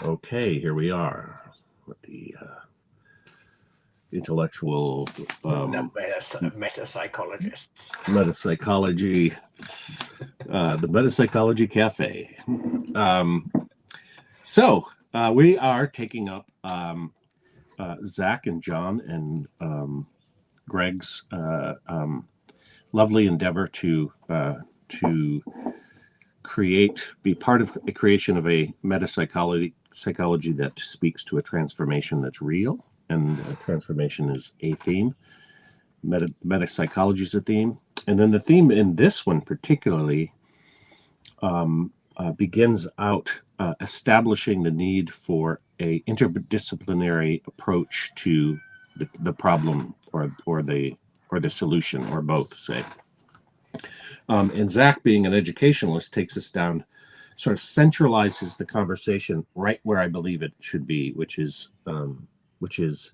Okay, here we are with the intellectual The metapsychologists. metapsychology, the Metapsychology Cafe. So we are taking up Zak and John and Gregg's lovely endeavor to be part of a creation of a metapsychology that speaks to a transformation that's real, and transformation is a theme. Metapsychology is a theme, and then the theme in this one particularly begins out establishing the need for a interdisciplinary approach to the problem or the solution, or both, say. And Zak, being an educationalist, takes us down, sort of centralizes the conversation right where I believe it should be, which is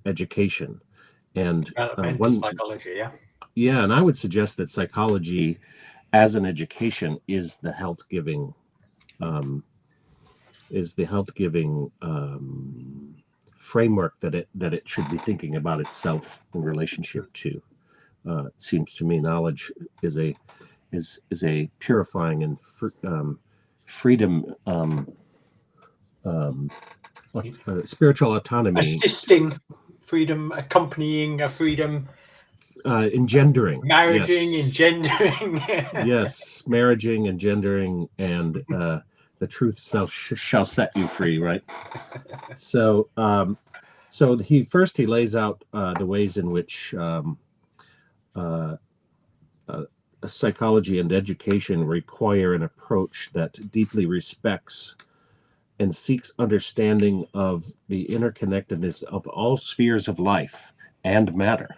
education. And psychology, and I would suggest that psychology, as an education, is the health giving framework that it should be thinking about itself in relationship to. It seems to me knowledge is a purifying and freedom, spiritual autonomy, assisting freedom, accompanying a freedom, engendering, engendering. Yes, marriaging, engendering, and the truth shall set you free, right? So he lays out the ways in which psychology and education require an approach that deeply respects and seeks understanding of the interconnectedness of all spheres of life and matter.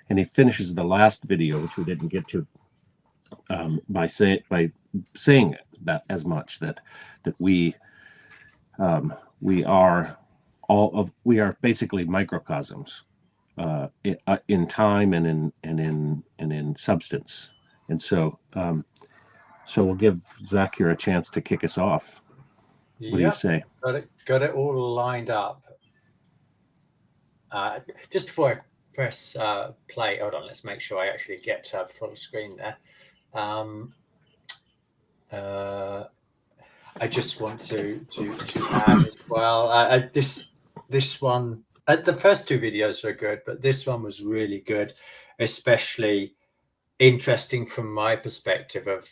And he finishes the last video, which we didn't get to, by saying that as much that we are basically microcosms in time and in substance. And so we'll give Zak here a chance to kick us off. What do you say? Got it all lined up. Just before I press play, hold on, let's make sure I actually get full screen there. I just want to add as well, this one, the first two videos were good, but this one was really good, especially interesting from my perspective of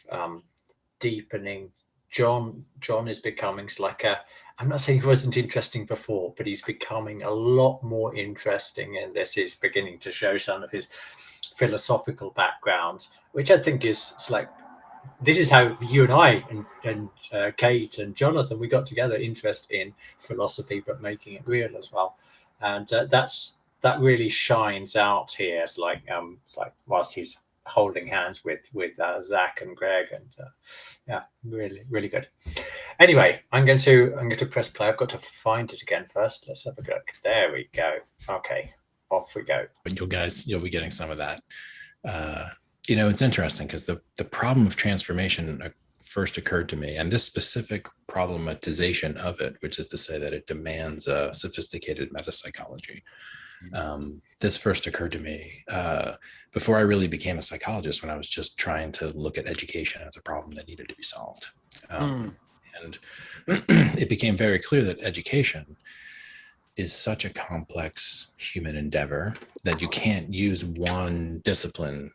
deepening. John is becoming like I'm not saying he wasn't interesting before, but he's becoming a lot more interesting, and this is beginning to show some of his philosophical background, which I think is like, this is how you and I and Kate and Jonathan, we got together, interest in philosophy, but making it real as well. And that really shines out here. It's like whilst he's holding hands with Zak and Gregg, and really, really good. Anyway, I'm going to press play. I've got to find it again first. Let's have a look. There we go. Okay, off we go. But you'll be getting some of that. It's interesting because the problem of transformation first occurred to me, and this specific problematization of it, which is to say that it demands a sophisticated metapsychology. This first occurred to me before I really became a psychologist, when I was just trying to look at education as a problem that needed to be solved. And it became very clear that education is such a complex human endeavor that you can't use one discipline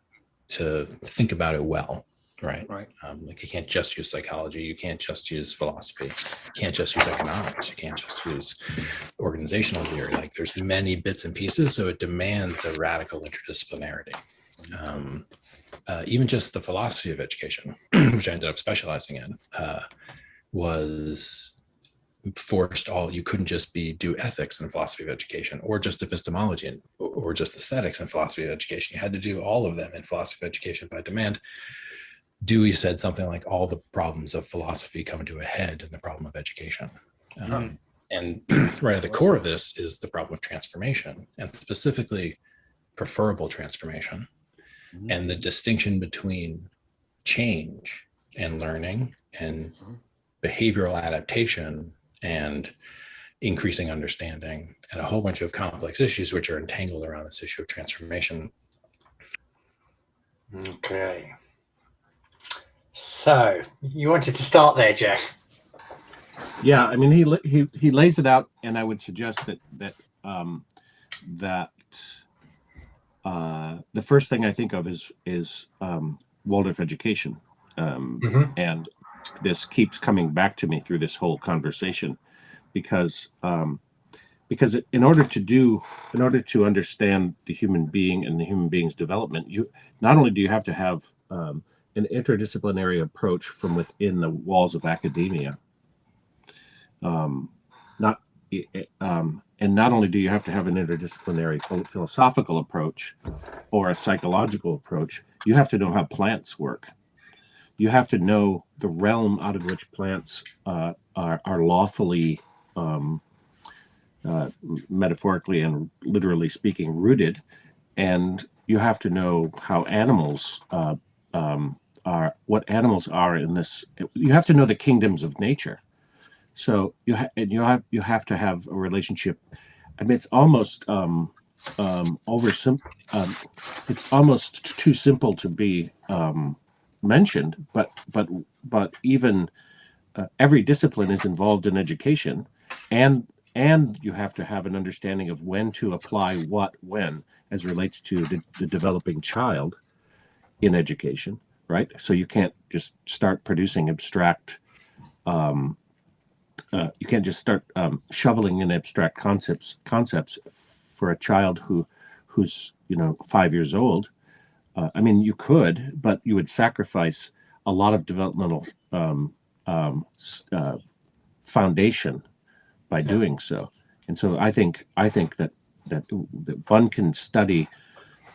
to think about it well. Right. Like you can't just use psychology. You can't just use philosophy. You can't just use economics. You can't just use organizational theory. Like there's many bits and pieces. So it demands a radical interdisciplinarity. Even just the philosophy of education, which I ended up specializing in, was forced you couldn't just do ethics in philosophy of education, or just epistemology or just aesthetics in philosophy of education. You had to do all of them in philosophy of education by demand. Dewey said something like, all the problems of philosophy come to a head in the problem of education. And right at the core of this is the problem of transformation, and specifically preferable transformation, and the distinction between change and learning and behavioral adaptation and increasing understanding, and a whole bunch of complex issues which are entangled around this issue of transformation. Okay. So you wanted to start there, Jeff? Yeah, I mean, he lays it out, and I would suggest that the first thing I think of is Waldorf education, and this keeps coming back to me through this whole conversation, because in order to understand the human being and the human being's development, you not only do you have to have an interdisciplinary approach from within the walls of academia, and not only do you have to have an interdisciplinary philosophical approach or a psychological approach, you have to know how plants work. You have to know the realm out of which plants are lawfully, metaphorically and literally speaking, rooted, and you have to know how animals are, what animals are in this. You have to know the kingdoms of nature. So you have to have a relationship. I mean, it's almost it's almost too simple to be mentioned. But even every discipline is involved in education, and you have to have an understanding of when to apply what when as relates to the developing child in education, right? So you can't just start producing abstract. You can't just start shoveling in abstract concepts for a child who's 5 years old. I mean, you could, but you would sacrifice a lot of developmental foundation by doing so. And so I think that one can study.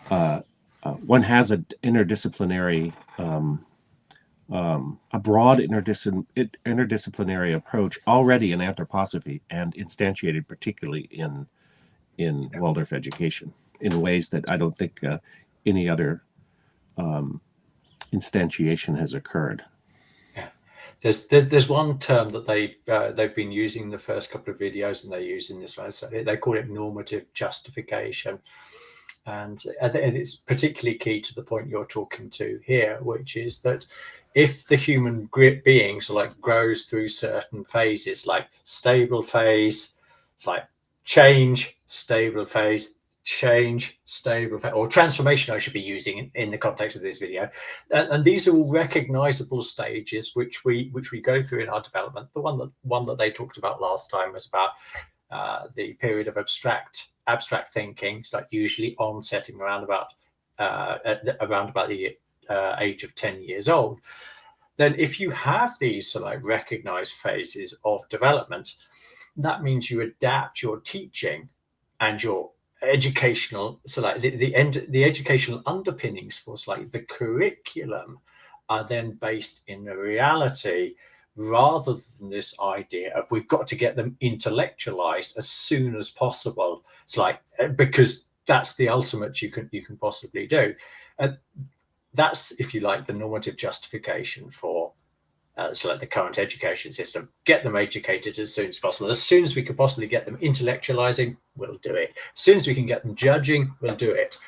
One has an interdisciplinary. A broad interdisciplinary approach already in anthroposophy and instantiated particularly in Waldorf education in ways that I don't think any other instantiation has occurred. Yeah, there's one term that they've been using in the first couple of videos, and they're using this one. So they call it normative justification. And it's particularly key to the point you're talking to here, which is that if the human being grows through certain phases, like stable phase, it's like change, stable phase, change, stable phase, or transformation, I should be using in the context of this video. And these are all recognizable stages which we go through in our development. The one that they talked about last time was about the period of abstract thinking. It's like usually onsetting around about the age of 10 years old. Then if you have these recognized phases of development, that means you adapt your teaching and your educational, the educational underpinnings for the curriculum are then based in a reality, rather than this idea of we've got to get them intellectualized as soon as possible. It's because that's the ultimate you can possibly do. That's, if you like, the normative justification for the current education system. Get them educated as soon as possible. As soon as we can possibly get them intellectualizing, we'll do it. As soon as we can get them judging, we'll do it.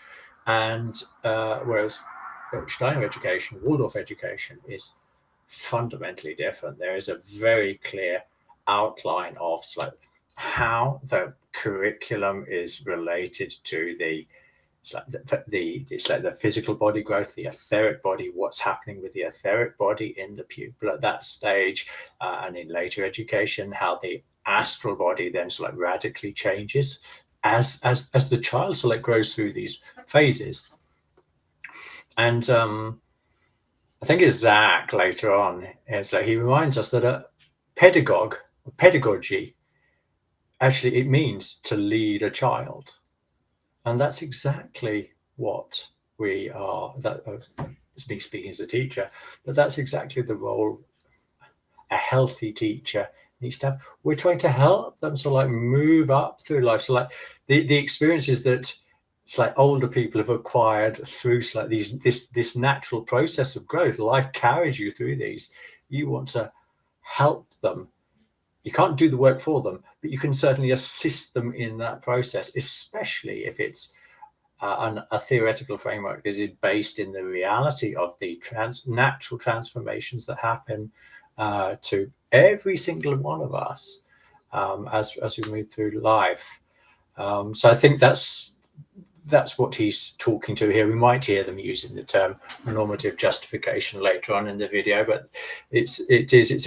And whereas Steiner education, Waldorf education is fundamentally different. There is a very clear outline of how the curriculum is related to the physical body growth, the etheric body, what's happening with the etheric body in the pupil at that stage, and in later education, how the astral body then radically changes as the child grows through these phases. And I think it's Zak later on. It's he reminds us that a pedagogy, actually it means to lead a child. And that's exactly what we are, me speaking as a teacher, but that's exactly the role a healthy teacher needs to have. We're trying to help them move up through life. So the experiences that older people have acquired through this natural process of growth. Life carries you through these. You want to help them You can't do the work for them, but you can certainly assist them in that process, especially if it's a theoretical framework is based in the reality of the natural transformations that happen to every single one of us as we move through life. So I think that's what he's talking to here. We might hear them using the term normative justification later on in the video, but it's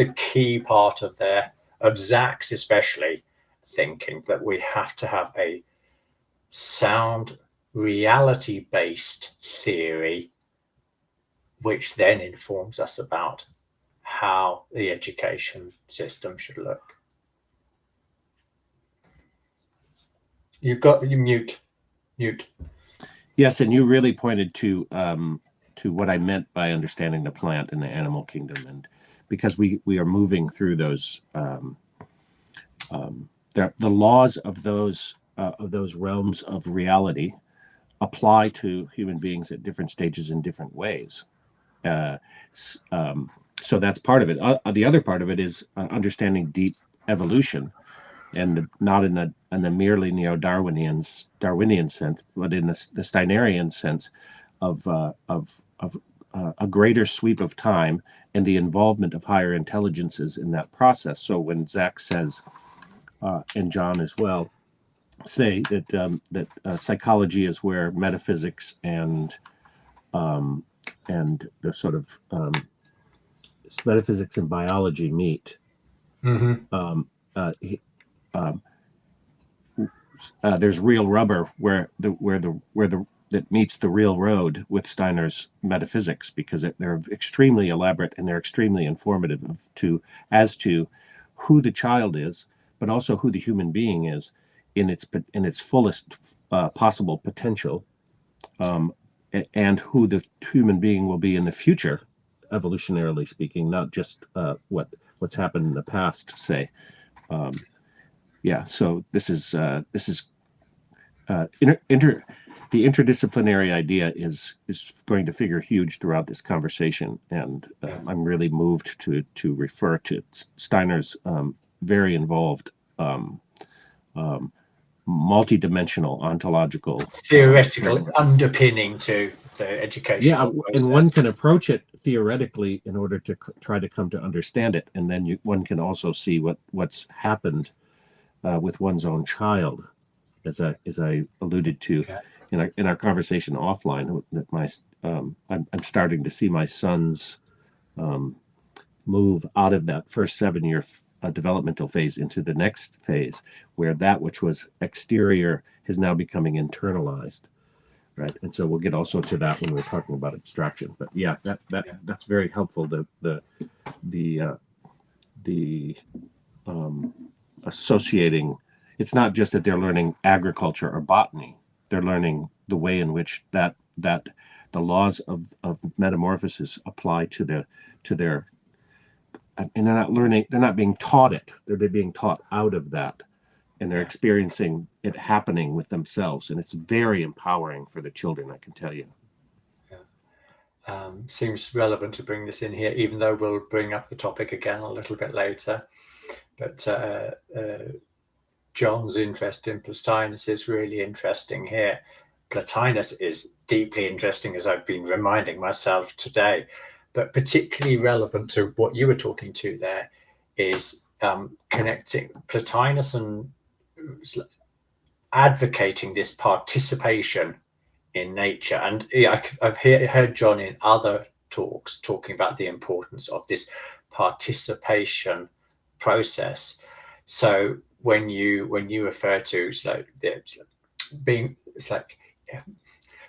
a key part of Zak's especially thinking that we have to have a sound reality-based theory, which then informs us about how the education system should look. You mute. Yes, and you really pointed to what I meant by understanding the plant and the animal kingdom, and because we are moving through those the laws of those realms of reality apply to human beings at different stages in different ways. So that's part of it. The other part of it is understanding deep evolution, and not in the merely neo-Darwinian sense, but in the Steinerian sense of a greater sweep of time and the involvement of higher intelligences in that process. So when Zak says, and John as well, say that psychology is where metaphysics and the sort of metaphysics and biology meet. Mm-hmm. There's real rubber where that meets the real road with Steiner's metaphysics, because they're extremely elaborate and they're extremely informative as to who the child is, but also who the human being is in its fullest possible potential, and who the human being will be in the future, evolutionarily speaking, not just what's happened in the past, say. So this is the interdisciplinary idea is going to figure huge throughout this conversation, and I'm really moved to refer to Steiner's very involved multidimensional ontological theoretical underpinning to the educational process. And one can approach it theoretically in order to try to come to understand it, and then one can also see what's happened with one's own child, as I alluded to in our conversation offline. That I'm starting to see my sons move out of that first 7-year developmental phase into the next phase, where that which was exterior is now becoming internalized, right? And so we'll get also to that when we're talking about abstraction. But yeah, that's very helpful. The associating, it's not just that they're learning agriculture or botany; they're learning the way in which that the laws of metamorphosis apply to their. And they're not being taught it. They're being taught out of that, and they're experiencing it happening with themselves. And it's very empowering for the children, I can tell you. Seems relevant to bring this in here, even though we'll bring up the topic again a little bit later. But John's interest in Plotinus is really interesting here. Plotinus is deeply interesting, as I've been reminding myself today. But particularly relevant to what you were talking to there is connecting Plotinus and advocating this participation in nature. And I've heard John in other talks talking about the importance of this participation process. So when you refer to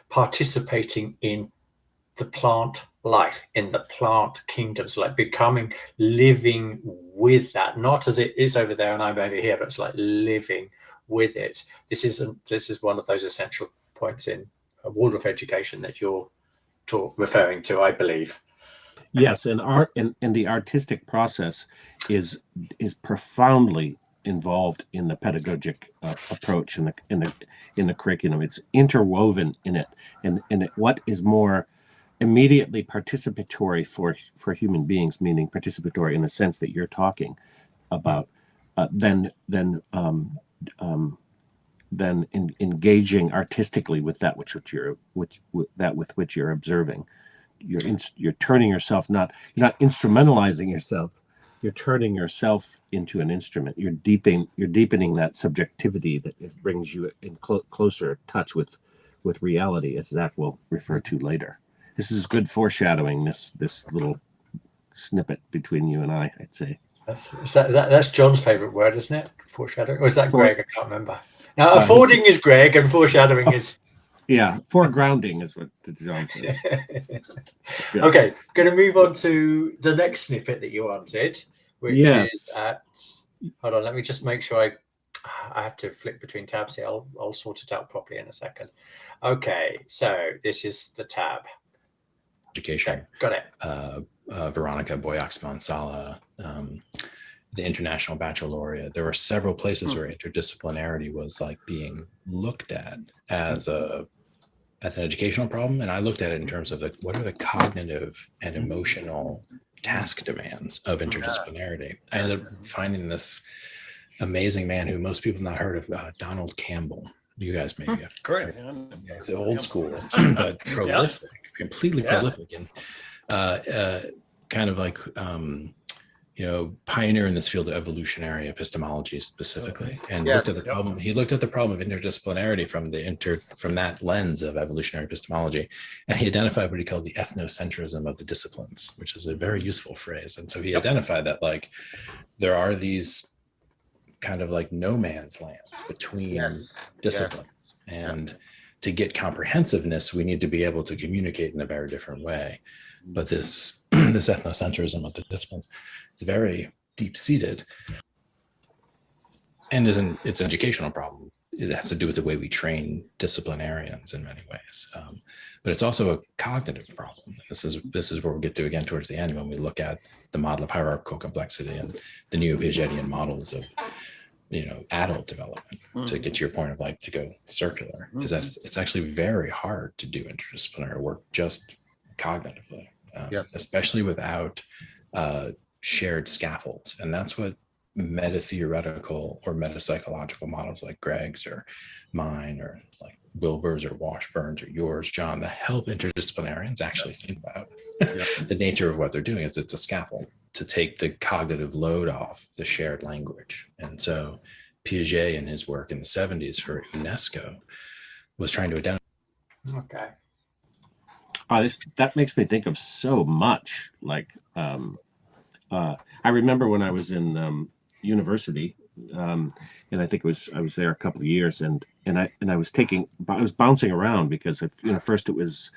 participating in the plant life, in the plant kingdoms, like living with that, not as it is over there and I'm over here, but it's like living with it. This is one of those essential points in Waldorf education that you're referring to, I believe. Yes, and art and the artistic process is profoundly involved in the pedagogic approach in the curriculum. It's interwoven in it, and what is more immediately participatory for human beings, meaning participatory in the sense that you're talking about, engaging artistically with that with which you're observing. You're turning yourself, you're not instrumentalizing yourself. You're turning yourself into an instrument. You're deepening that subjectivity that it brings you in closer touch with reality, as Zach will refer to later. This is good foreshadowing. This little snippet between you and I'd say. That's John's favorite word, isn't it? Foreshadowing. Or is that Greg? I can't remember. Now, affording is Greg, and foreshadowing is. Yeah, foregrounding is what John says. Okay, going to move on to the next snippet that you wanted, which is at. Hold on, let me just make sure I have to flip between tabs here. I'll sort it out properly in a second. Okay, so this is the tab. Education. Okay, got it. Veronica Boyax-Mansala, the International Baccalaureate. There were several places where interdisciplinarity was like being looked at as an educational problem, and I looked at it in terms of what are the cognitive and emotional task demands of interdisciplinarity. I ended up finding this amazing man who most people have not heard of, Donald Campbell. You guys maybe have. Great. It's old school, but prolific, completely prolific, and kind of like pioneer in this field of evolutionary epistemology specifically, and looked at the problem. He looked at the problem of interdisciplinarity from that lens of evolutionary epistemology, and he identified what he called the ethnocentrism of the disciplines, which is a very useful phrase. And so he identified that like there are these kind of like no man's lands between disciplines, and to get comprehensiveness, we need to be able to communicate in a very different way. But this ethnocentrism of the disciplines, it's very deep-seated, and it's an educational problem. It has to do with the way we train disciplinarians in many ways, but it's also a cognitive problem. This is where we'll get to again towards the end when we look at the model of hierarchical complexity and the neo-Piagetian models of adult development. To get to your point of like to go circular, is that it's actually very hard to do interdisciplinary work just cognitively, especially without shared scaffolds. And that's what meta-theoretical or meta-psychological models like Gregg's or mine or like Wilbur's or Washburn's or yours, John, that help interdisciplinarians actually think about the nature of what they're doing. Is it's a scaffold to take the cognitive load off the shared language. And so Piaget in his work in the 70s for UNESCO was trying to identify. Okay. That makes me think of so much. Like, I remember when I was in university, and I think I was there a couple of years, and I was bouncing around because first it was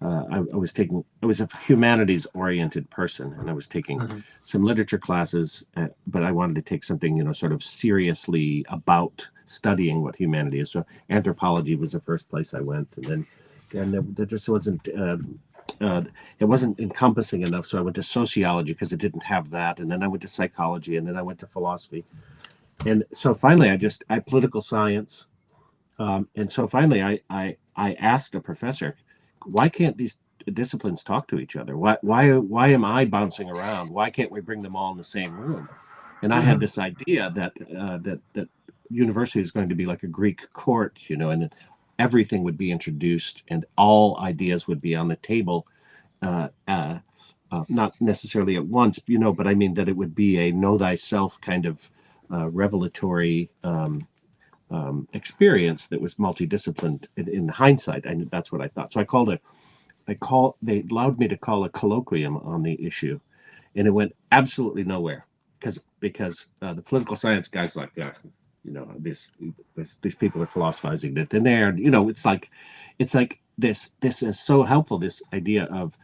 I was a humanities oriented person, and I was taking some literature classes, but I wanted to take something sort of seriously about studying what humanity is. So anthropology was the first place I went, and there just wasn't it wasn't encompassing enough. So I went to sociology because it didn't have that, and then I went to psychology, and then I went to philosophy, and so finally I political science, and so finally I asked a professor, why can't these disciplines talk to each other? Why am I bouncing around? Why can't we bring them all in the same room? And I had this idea that university is going to be like a Greek court, and everything would be introduced and all ideas would be on the table, not necessarily at once, but I mean that it would be a know thyself kind of revelatory experience that was multidisciplined in hindsight. That's what I thought. So they allowed me to call a colloquium on the issue, and it went absolutely nowhere because the political science guys like these people are philosophizing that they're there. It's like this is so helpful. This idea of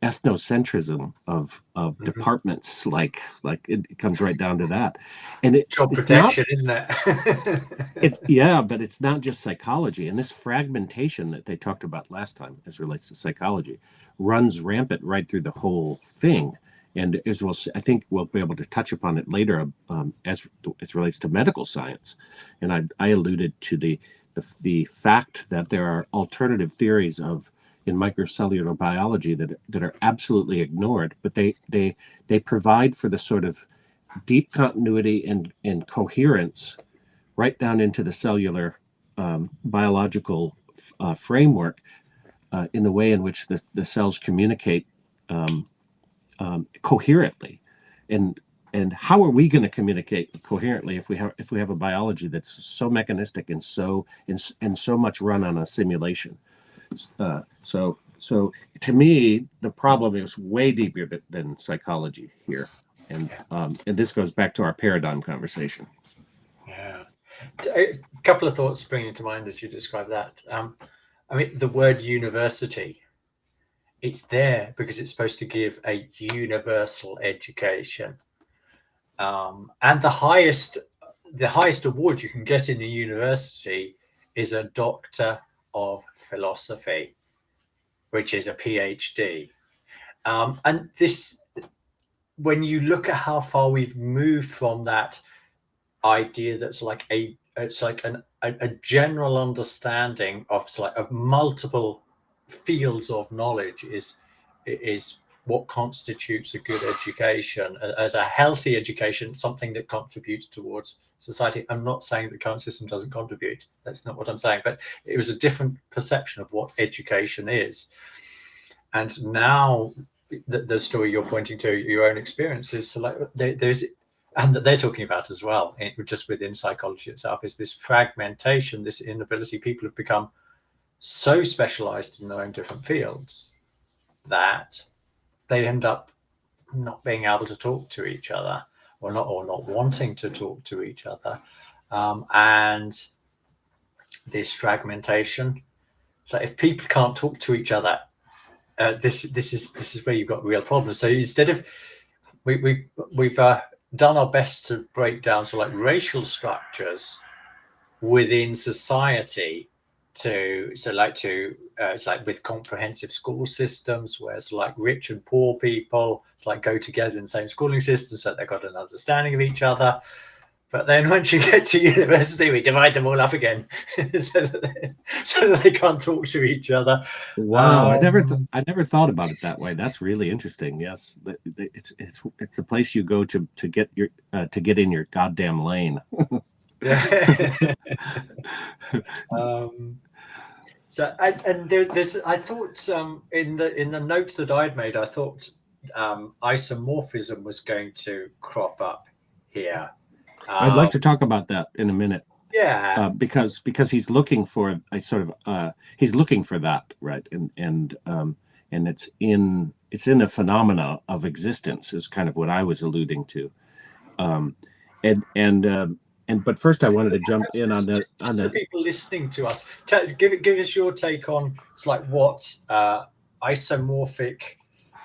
ethnocentrism of departments, like it comes right down to that, and it's protection, isn't it? But it's not just psychology, and this fragmentation that they talked about last time as relates to psychology runs rampant right through the whole thing. And as well, I think we'll be able to touch upon it later as it relates to medical science. And I alluded to the fact that there are alternative theories in microcellular biology that are absolutely ignored, but they provide for the sort of deep continuity and coherence right down into the cellular biological framework in the way in which the cells communicate coherently. And how are we going to communicate coherently if we have a biology that's so mechanistic and so much run on a simulation? So to me, the problem is way deeper than psychology here, and this goes back to our paradigm conversation. Yeah, a couple of thoughts springing to mind as you describe that. I mean, the word university, it's there because it's supposed to give a universal education, and the highest award you can get in a university is a Doctor of Philosophy, which is a PhD. And this, when you look at how far we've moved from that idea that's like a general understanding of multiple fields of knowledge is what constitutes a good education, as a healthy education, something that contributes towards society. I'm not saying the current system doesn't contribute. That's not what I'm saying. But it was a different perception of what education is. And now the story you're pointing to, your own experiences, so like there's, and that they're talking about as well, just within psychology itself, is this fragmentation, this inability. People have become so specialized in their own different fields that they end up not being able to talk to each other, or not wanting to talk to each other, and this fragmentation. So if people can't talk to each other, this is where you've got real problems. So instead of we've done our best to break down like racial structures within society it's like with comprehensive school systems where it's like rich and poor people go together in the same schooling system, so they've got an understanding of each other. But then once you get to university, we divide them all up again so that they can't talk to each other. Wow, I never thought about it that way. That's really interesting. Yes, it's the place you go to get in your goddamn lane. So there's I thought in the notes that I'd made, I thought isomorphism was going to crop up here. I'd like to talk about that in a minute. Yeah, because he's looking for a sort of he's looking for that, right? And it's in the phenomena of existence is kind of what I was alluding to. But first I wanted to jump in on the people listening to us. Give us your take on what isomorphic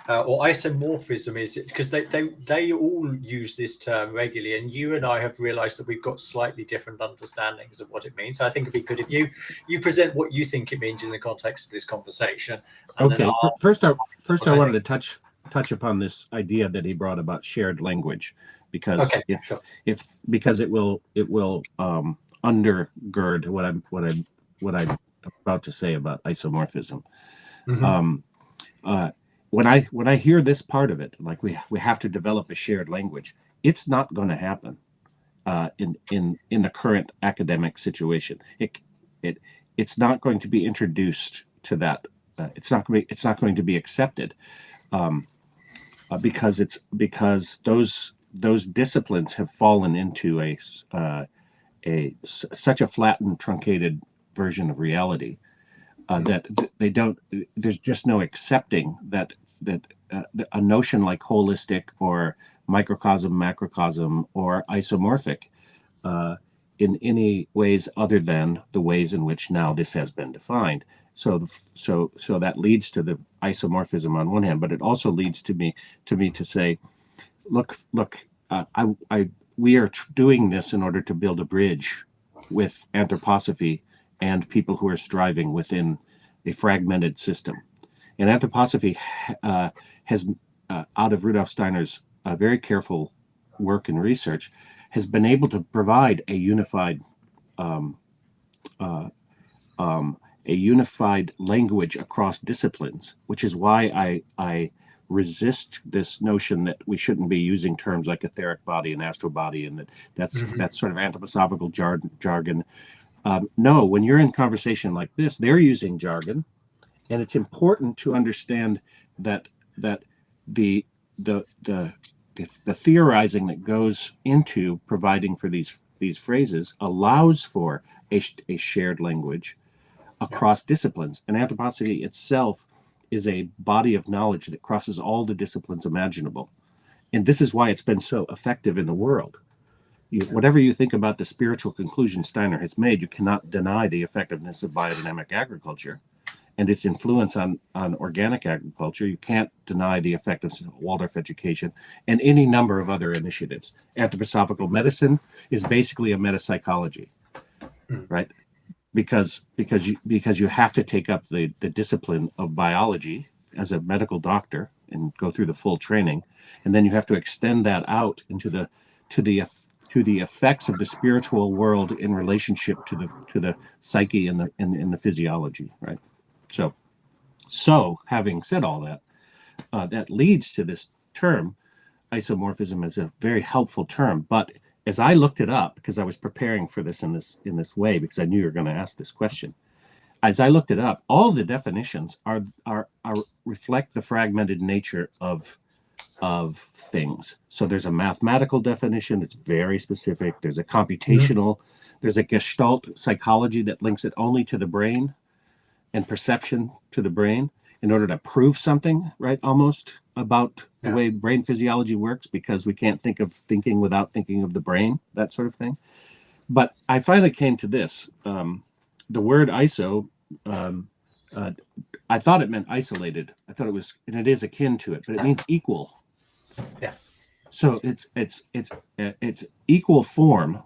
or isomorphism is, because they all use this term regularly, and you and I have realized that we've got slightly different understandings of what it means. So I think it'd be good if you present what you think it means in the context of this conversation. Okay. First I wanted to touch upon this idea that he brought about shared language, because because it will undergird what I'm about to say about isomorphism. Mm-hmm. When I hear this part of it, like we have to develop a shared language, it's not going to happen in the current academic situation. It's not going to be introduced to that. It's not going to be accepted because those disciplines have fallen into such a flattened, truncated version of reality. That they don't. There's just no accepting that a notion like holistic or microcosm, macrocosm, or isomorphic in any ways other than the ways in which now this has been defined. So that leads to the isomorphism on one hand, but it also leads to me to say, look, we are doing this in order to build a bridge with anthroposophy and people who are striving within a fragmented system. And anthroposophy has, out of Rudolf Steiner's very careful work and research, has been able to provide a unified language across disciplines, which is why I resist this notion that we shouldn't be using terms like etheric body and astral body, and that's sort of anthroposophical jargon. No, when you're in conversation like this, they're using jargon, and it's important to understand that the theorizing that goes into providing for these phrases allows for a shared language across disciplines. And anthroposophy itself is a body of knowledge that crosses all the disciplines imaginable. And this is why it's been so effective in the world. Whatever you think about the spiritual conclusion Steiner has made, you cannot deny the effectiveness of biodynamic agriculture and its influence on organic agriculture. You can't deny the effectiveness of Waldorf education and any number of other initiatives. Anthroposophical medicine is basically a metapsychology, right? Because you have to take up the discipline of biology as a medical doctor and go through the full training, and then you have to extend that out into to the effects of the spiritual world in relationship to the psyche and the physiology, right? So having said all that, that leads to this term, isomorphism, is a very helpful term. But as I looked it up, because I was preparing for this in this way, because I knew you were going to ask this question, as I looked it up, all the definitions are reflect the fragmented nature of things. So there's a mathematical definition that's very specific. There's a computational, there's a Gestalt psychology that links it only to the brain and perception to the brain in order to prove something, right? Almost about the way brain physiology works, because we can't think of thinking without thinking of the brain, that sort of thing. But I finally came to this. The word iso, I thought it meant isolated. I thought it was, and it is akin to it, but it means equal. Yeah. So it's equal form,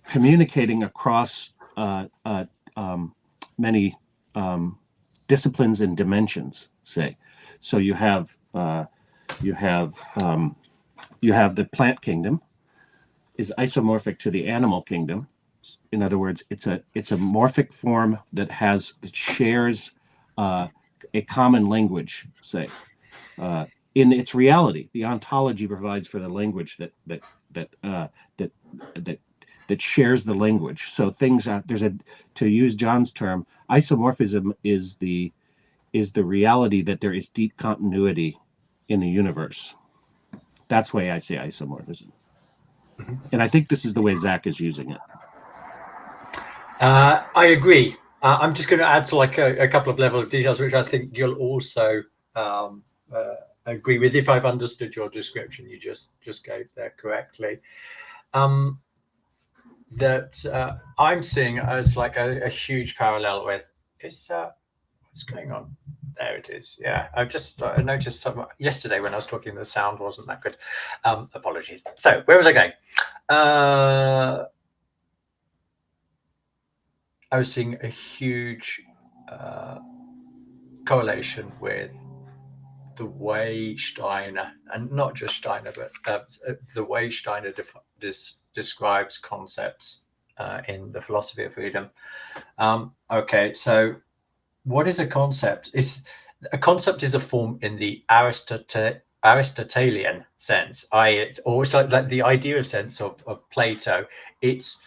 communicating across many disciplines and dimensions. Say, so you have the plant kingdom is isomorphic to the animal kingdom. In other words, it's a morphic form that shares a common language. Say, in its reality, the ontology provides for the language that shares the language. So things are, to use John's term, isomorphism is the reality that there is deep continuity in the universe. That's why I say isomorphism. And I think this is the way Zak is using it. I agree. I'm just going to add to like a couple of level of details, which I think you'll also agree with, if I've understood your description you just gave there correctly. That I'm seeing as like a huge parallel with is what's going on. There it is. Yeah, I noticed some yesterday when I was talking. The sound wasn't that good. Apologies. So where was I going? I was seeing a huge correlation with the way Steiner, and not just Steiner, but the way Steiner describes concepts in the philosophy of freedom. Okay, so what is a concept? A concept is a form in the Aristotelian sense. It's also like the idea of sense of Plato. It's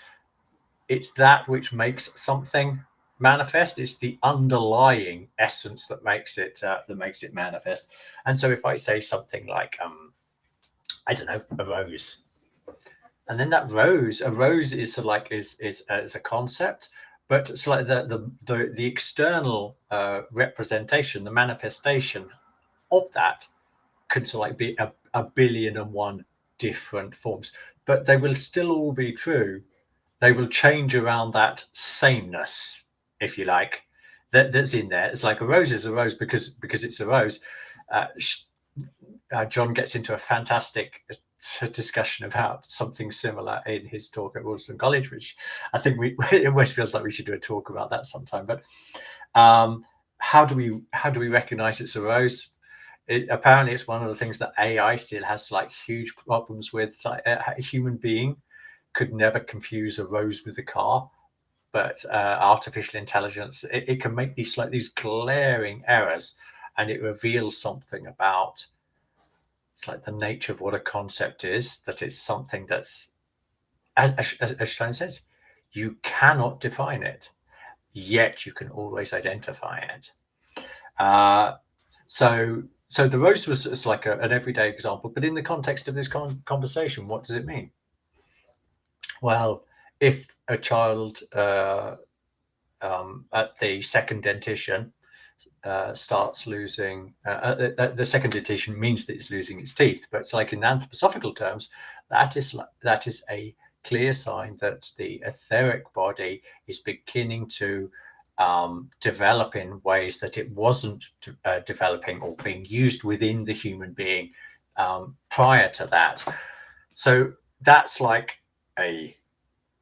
that which makes something manifest. It's the underlying essence that makes it manifest. And so if I say something like I don't know, a rose, and then that rose, a rose is sort of like is a concept, but it's like the external representation, the manifestation of that could sort of like be a billion and one different forms, but they will still all be true. They will change around that sameness, if you like, that's in there. It's like a rose is a rose because it's a rose. John gets into a fantastic discussion about something similar in his talk at Ralston College, which I think it always feels like we should do a talk about that sometime. But how do we recognize it's a rose? Apparently, it's one of the things that AI still has like huge problems with. Like, a human being could never confuse a rose with a car, but artificial intelligence, it can make these glaring errors. and it reveals something about, it's like the nature of what a concept is, that it's something that's, as Stein says, you cannot define it, yet you can always identify it. So the rose was like an everyday example, but in the context of this conversation, what does it mean? Well, if a child at the second dentition starts losing, the second dentition means that it's losing its teeth, but it's like in anthroposophical terms, that is a clear sign that the etheric body is beginning to develop in ways that it wasn't developing or being used within the human being prior to that. So that's like a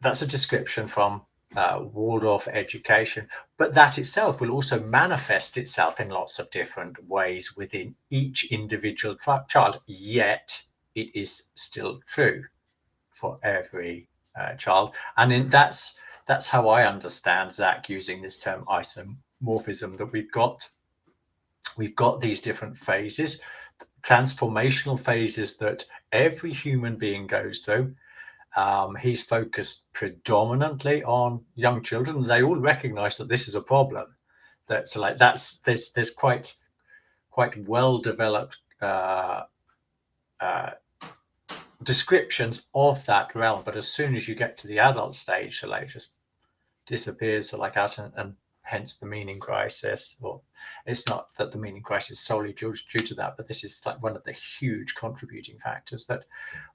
description from Waldorf education, but that itself will also manifest itself in lots of different ways within each individual child, yet it is still true for every child. And that's how I understand Zak using this term isomorphism, that we've got these different phases, transformational phases that every human being goes through. He's focused predominantly on young children. They all recognize that this is a problem. That's like there's quite well developed descriptions of that realm, but as soon as you get to the adult stage, so like it just disappears, so like out, and hence the meaning crisis. Or it's not that the meaning crisis is solely due to that, but this is like one of the huge contributing factors, that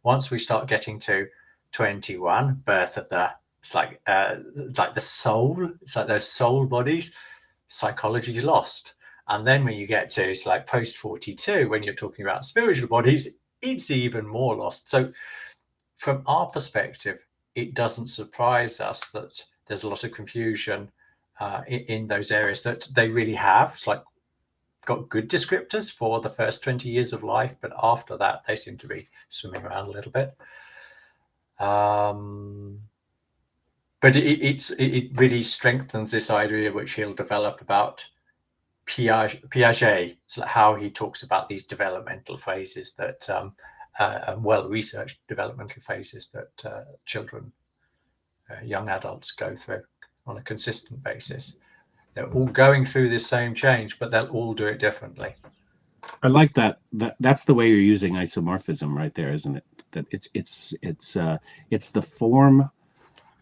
once we start getting to 21, birth of the, it's like the soul, it's like those soul bodies, psychology is lost. And then when you get to, it's like post 42, when you're talking about spiritual bodies, it's even more lost. So from our perspective, it doesn't surprise us that there's a lot of confusion in those areas, that they really have. It's like got good descriptors for the first 20 years of life, but after that, they seem to be swimming around a little bit. But it really strengthens this idea, which he'll develop, about Piaget. It's like how he talks about these developmental phases that well-researched developmental phases that children, young adults go through on a consistent basis. They're all going through this same change, but they'll all do it differently. I like that. That's the way you're using isomorphism right there, isn't it? That it's the form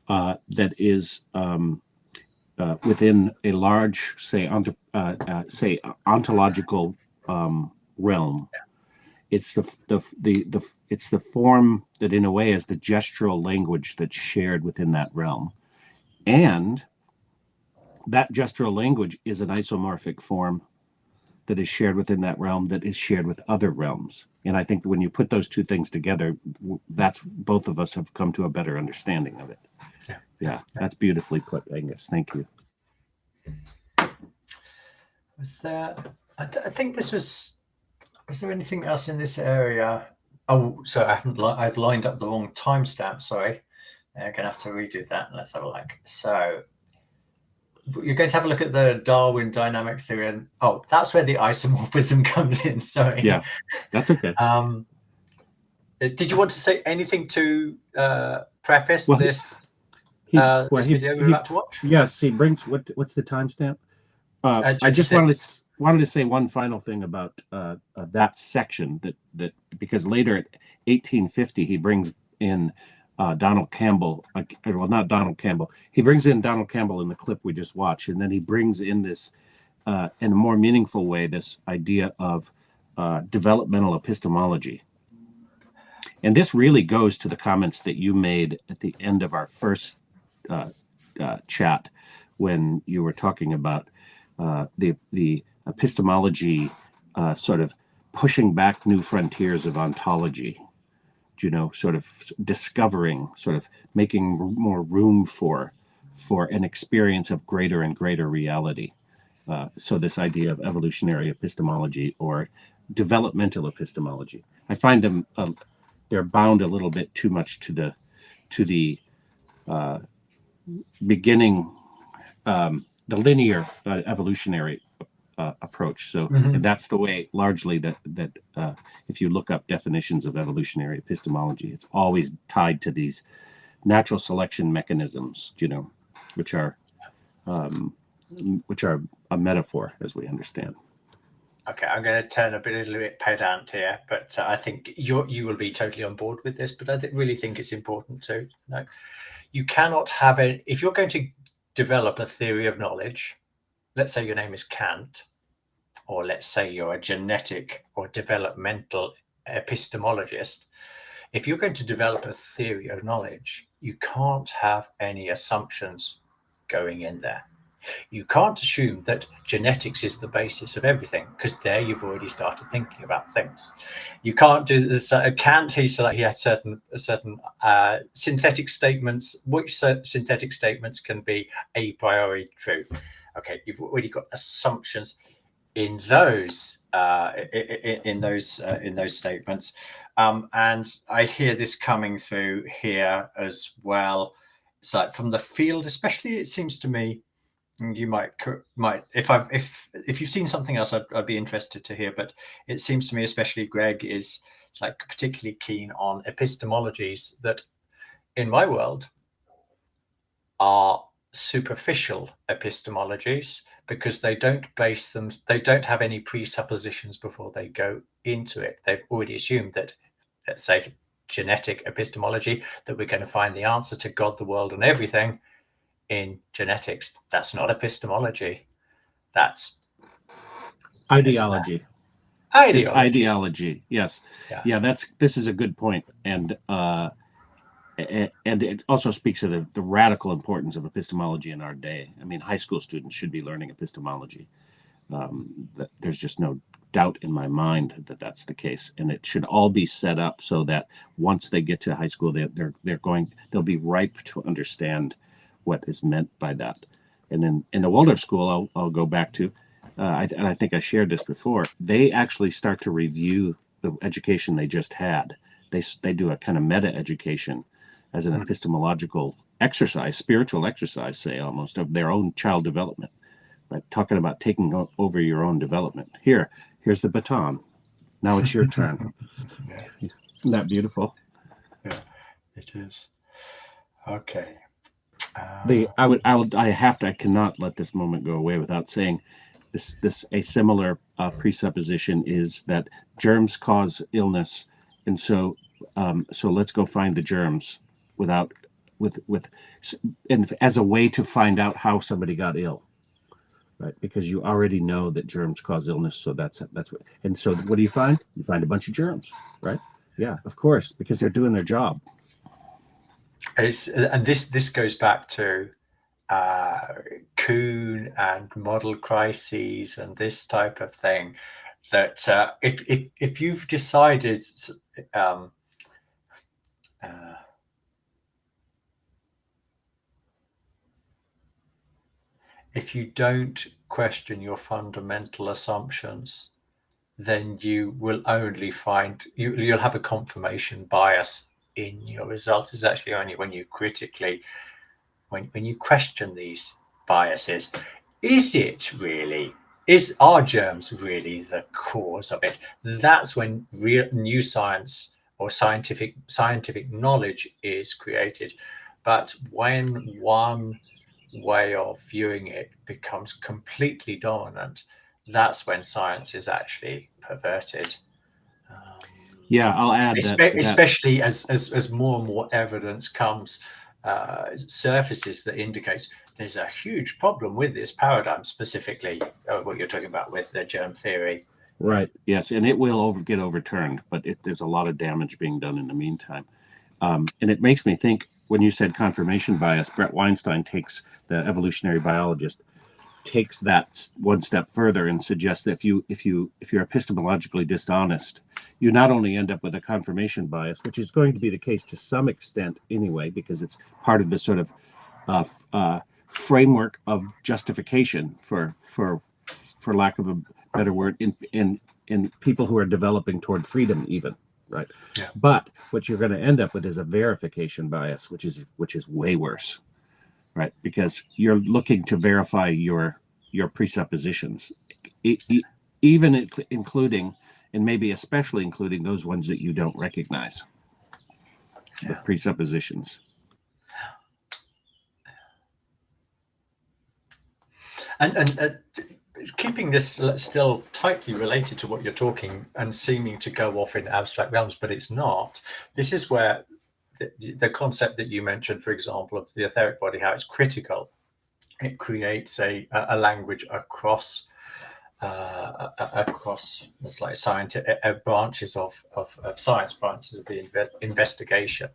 that is within a large, say ontological realm. It's the form that, in a way, is the gestural language that's shared within that realm, and that gestural language is an isomorphic form that is shared within that realm, that is shared with other realms. And I think when you put those two things together, that's, both of us have come to a better understanding of it. Yeah, that's beautifully put, Angus. Thank you. Was there? I think this was. Is there anything else in this area? Oh, so I've lined up the wrong timestamp. Sorry, I'm gonna have to redo that. Let's have a look. So you're going to have a look at the Darwin dynamic theory, and that's where the isomorphism comes in. Sorry. Yeah, that's okay. Did you want to say anything to preface this? This video we're about to watch? Yes, he brings. What's the timestamp? I just wanted to say one final thing about that section, that because later at 1850 he brings in Donald Campbell. Well, not Donald Campbell. He brings in Donald Campbell in the clip we just watched, and then he brings in this, in a more meaningful way, this idea of developmental epistemology. And this really goes to the comments that you made at the end of our first chat, when you were talking about the epistemology sort of pushing back new frontiers of ontology, sort of discovering, sort of making more room for an experience of greater and greater reality. So this idea of evolutionary epistemology or developmental epistemology, I find them they're bound a little bit too much to the beginning, the linear evolutionary approach. So, Mhm. and that's the way largely that if you look up definitions of evolutionary epistemology, it's always tied to these natural selection mechanisms, which are a metaphor, as we understand. Okay, I'm going to turn a little bit pedant here, but I think you will be totally on board with this. But I really think it's important to know you cannot have if you're going to develop a theory of knowledge. Let's say your name is Kant, or let's say you're a genetic or developmental epistemologist. If you're going to develop a theory of knowledge, you can't have any assumptions going in there. You can't assume that genetics is the basis of everything, because there you've already started thinking about things. You can't do this. Kant, he had certain synthetic statements, which synthetic statements can be a priori true. Okay, you've already got assumptions in those statements, and I hear this coming through here as well. It's like from the field, especially. It seems to me. You might if you've seen something else, I'd be interested to hear. But it seems to me, especially Greg, is like particularly keen on epistemologies that, in my world, are superficial epistemologies, because they don't have any presuppositions before they go into it. They've already assumed that, let's say, genetic epistemology, that we're going to find the answer to God, the world, and everything in genetics. That's not epistemology. That's Ideology. It's ideology. Yes. Yeah. This is a good point. And it also speaks of the radical importance of epistemology in our day. I mean, high school students should be learning epistemology. There's just no doubt in my mind that that's the case, and it should all be set up so that once they get to high school, they'll be ripe to understand what is meant by that. And then in the Waldorf school, I'll go back to, and I think I shared this before, they actually start to review the education they just had. They do a kind of meta education as an epistemological exercise, spiritual exercise, say, almost, of their own child development, right? Talking about taking over your own development. Here's the baton. Now it's your turn. Yeah. Isn't that beautiful? Yeah, it is. Okay. I cannot let this moment go away without saying a similar presupposition is that germs cause illness, and so let's go find the germs as a way to find out how somebody got ill, right? Because you already know that germs cause illness, so that's what. And so what do you find? You find a bunch of germs, right? Yeah, of course, because they're doing their job. And this goes back to Kuhn and model crises and this type of thing. That if you've decided, if you don't question your fundamental assumptions, then you will only find you'll have a confirmation bias in your result. Is actually only when you critically, when you question these biases. Are germs really the cause of it? That's when real new science or scientific knowledge is created. But when one way of viewing it becomes completely dominant, that's when science is actually perverted. Yeah, I'll add especially as more and more evidence surfaces that indicates there's a huge problem with this paradigm, specifically what you're talking about with the germ theory. Right. Yes, and it will get overturned, but there's a lot of damage being done in the meantime. And it makes me think, when you said confirmation bias, Brett Weinstein, the evolutionary biologist, takes that one step further and suggests that if you're epistemologically dishonest, you not only end up with a confirmation bias, which is going to be the case to some extent anyway, because it's part of the sort of framework of justification, for lack of a better word, in people who are developing toward freedom, even. Right. Yeah. But what you're going to end up with is a verification bias, which is way worse, right? Because you're looking to verify your presuppositions, even including, and maybe especially including, those ones that you don't recognize, the presuppositions. And keeping this still tightly related to what you're talking and seeming to go off in abstract realms, but it's not. This is where the concept that you mentioned, for example, of the etheric body, how it's critical. It creates a language across it's like scientific branches of science, branches of the investigation.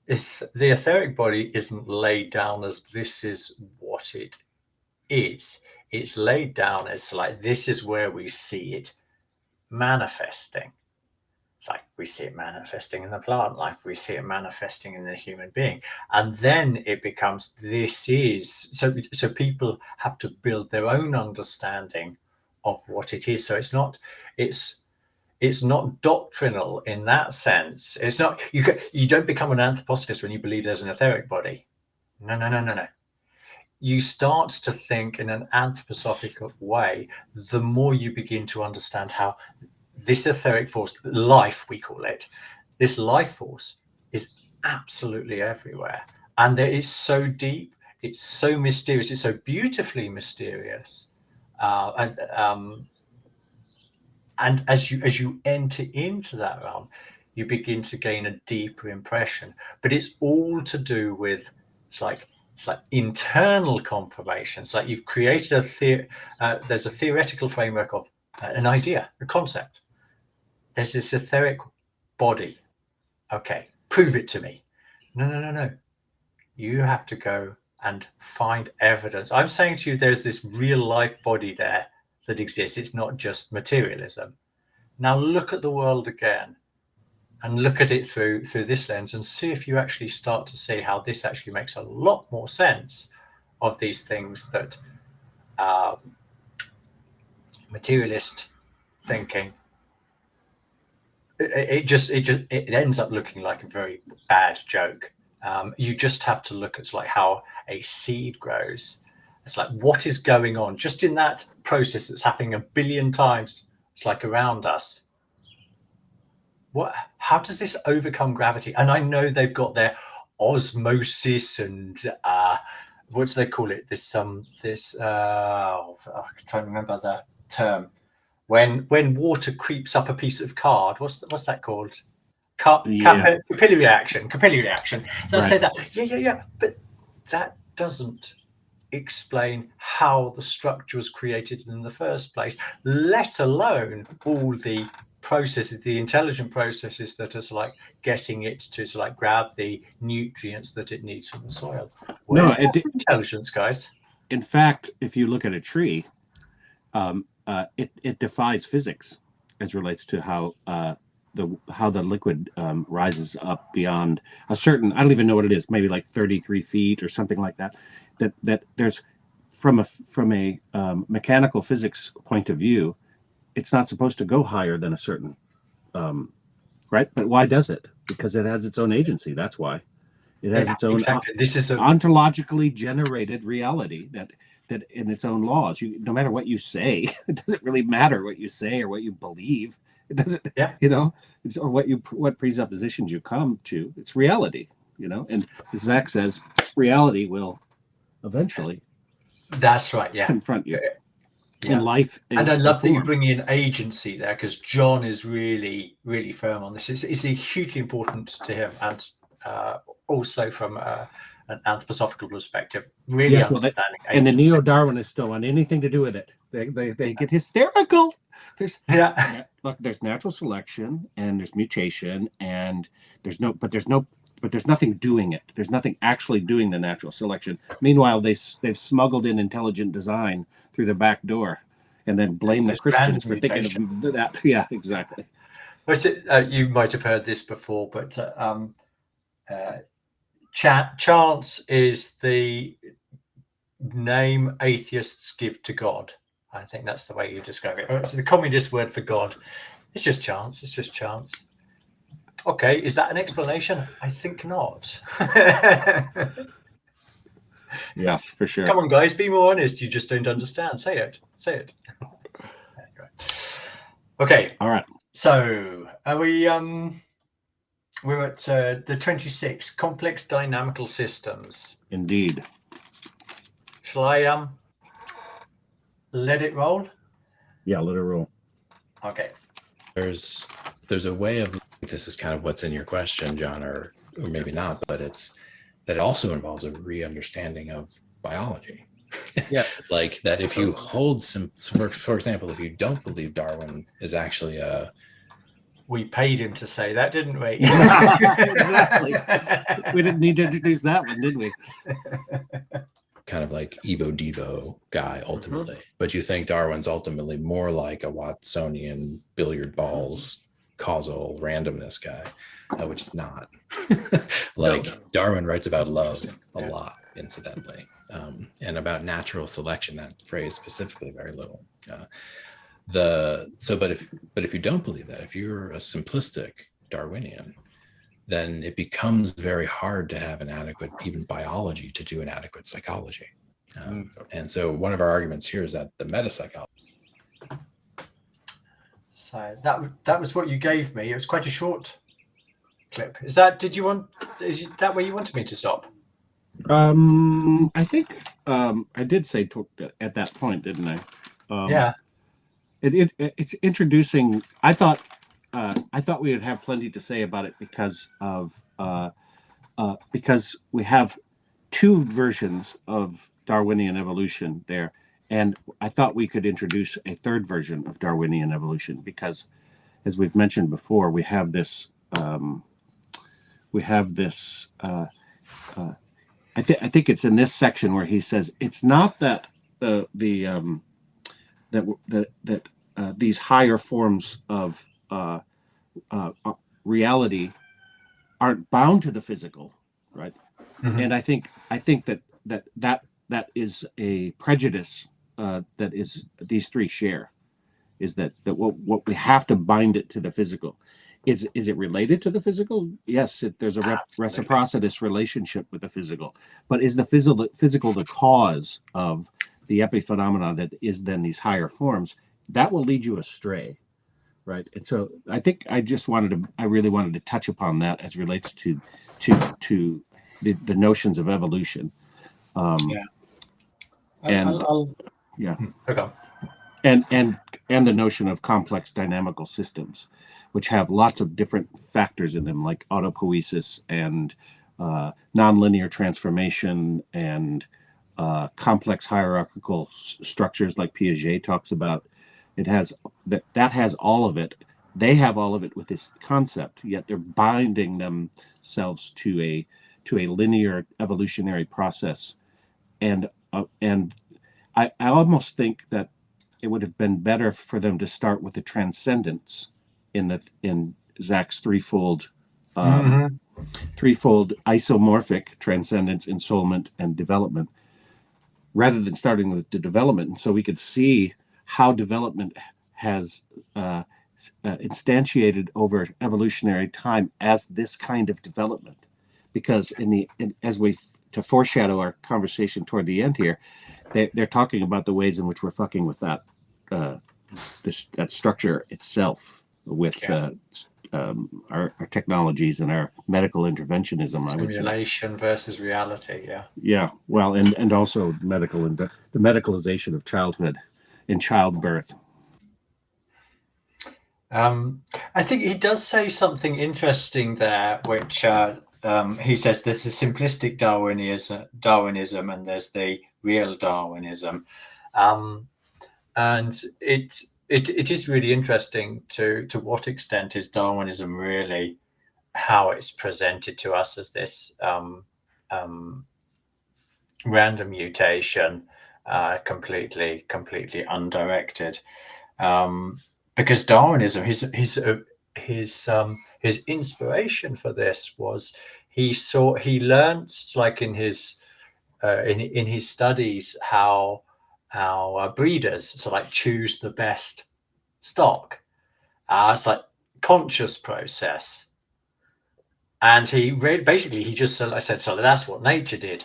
If the etheric body isn't laid down as this is what it is, it's laid down as like this is where we see it manifesting. It's like we see it manifesting in the plant life, we see it manifesting in the human being, and then it becomes this is so people have to build their own understanding of what it is. So it's not doctrinal in that sense. It's not you don't become an anthroposophist when you believe there's an etheric body. No. You start to think in an anthroposophical way the more you begin to understand how this etheric force, life we call it, this life force is absolutely everywhere. And there is so deep, it's so mysterious, it's so beautifully mysterious. And as you enter into that realm, you begin to gain a deeper impression. But it's all to do with, it's like internal confirmation. It's like you've created there's a theoretical framework of an idea, a concept. There's this etheric body. Okay, prove it to me. No. You have to go and find evidence. I'm saying to you, there's this real life body there that exists. It's not just materialism. Now look at the world again and look at it through this lens and see if you actually start to see how this actually makes a lot more sense of these things that materialist thinking. It ends up looking like a very bad joke. You just have to look at like how a seed grows. It's like what is going on just in that process that's happening 1 billion times. It's like around us. How does this overcome gravity? And I know they've got their osmosis and what do they call it? I'm trying to remember the term. When water creeps up a piece of card, what's that called? Capillary reaction. They'll say that. Yeah. But that doesn't explain how the structure was created in the first place, let alone all the processes, the intelligent processes that are like getting it to like grab the nutrients that it needs from the soil. Where's intelligence, guys? In fact, if you look at a tree, it defies physics as relates to how the liquid rises up beyond a certain, I don't even know what it is, maybe like 33 feet or something like that. That there's from a mechanical physics point of view, it's not supposed to go higher than a certain right. But why does it? Because it has its own agency. That's why it has its own. Exactly. This is ontologically generated reality that in its own laws. No matter what you say, it doesn't really matter what you say or what you believe. It doesn't. Yeah. It's or what presuppositions you come to. It's reality. And Zak says reality will eventually. That's right. Yeah. Confront you. Yeah. And life. And I love that you bring in agency there, because John is really, really firm on this. It's hugely important to him, and also from an anthroposophical perspective, really understanding. And the neo-Darwinists don't want anything to do with it. They get hysterical. There's natural selection and there's mutation and there's nothing doing it. There's nothing actually doing the natural selection. Meanwhile, they've smuggled in intelligent design through the back door, and then blame the Christians for thinking of that. Yeah, exactly. You might have heard this before, but chance is the name atheists give to God. I think that's the way you describe it. It's the communist word for God. It's just chance. It's just chance. Okay, is that an explanation? I think not. Yes, for sure. Come on, guys, be more honest. You just don't understand. Say it. Say it. Anyway. Okay. All right. So are we? We're at the 26 complex dynamical systems. Indeed. Shall I let it roll? Yeah, let it roll. Okay. There's a way of, this is kind of what's in your question, John, or maybe not, but it's that it also involves a re-understanding of biology. Yeah. Like that if you hold some, for example, if you don't believe Darwin is actually a... We paid him to say that, didn't we? Exactly. We didn't need to introduce that one, did we? kind of like Evo Devo guy ultimately, but you think Darwin's ultimately more like a Watsonian billiard balls causal randomness guy, which is not. Like no. Darwin writes about love a lot, incidentally, and about natural selection, that phrase specifically, very little. But if you don't believe that, if you're a simplistic Darwinian, then it becomes very hard to have an adequate, even biology, to do an adequate psychology. And so one of our arguments here is that the metapsychology. So that was what you gave me. It was quite a short clip. Is that where you wanted me to stop? I think I did say at that point, didn't I? Yeah. It's introducing. I thought we would have plenty to say about it because we have two versions of Darwinian evolution there, and I thought we could introduce a third version of Darwinian evolution because, as we've mentioned before, we have this. I think it's in this section where he says it's not that these higher forms of reality aren't bound to the physical, right? Mm-hmm. And I think that is a prejudice that is these three share, is that what we have to bind it to the physical. Is it related to the physical? Yes, there's a reciprocitous relationship with the physical, but is the physical the cause of the epiphenomena that is then these higher forms? That will lead you astray, right? And so I think I really wanted to touch upon that as relates to the notions of evolution. Okay. And the notion of complex dynamical systems, which have lots of different factors in them, like autopoiesis and nonlinear transformation and complex hierarchical structures, like Piaget talks about. It has that has all of it. They have all of it with this concept, yet they're binding themselves to a linear evolutionary process, and I almost think that it would have been better for them to start with the transcendence in Zak's threefold isomorphic transcendence, ensoulment, and development, rather than starting with the development. And so we could see how development has instantiated over evolutionary time as this kind of development. Because to foreshadow our conversation toward the end here, they're talking about the ways in which we're fucking with that structure itself with our technologies and our medical interventionism. Simulation versus reality. Yeah. Well, and also the medicalization of childhood and childbirth. I think he does say something interesting there, which he says there's the simplistic Darwinism and there's the real Darwinism, and it is really interesting to what extent is Darwinism really how it's presented to us as this random mutation, completely undirected, because Darwinism, his inspiration for this was he learned, like in his studies, how breeders choose the best stock. It's like conscious process, and he just said, so that's what nature did.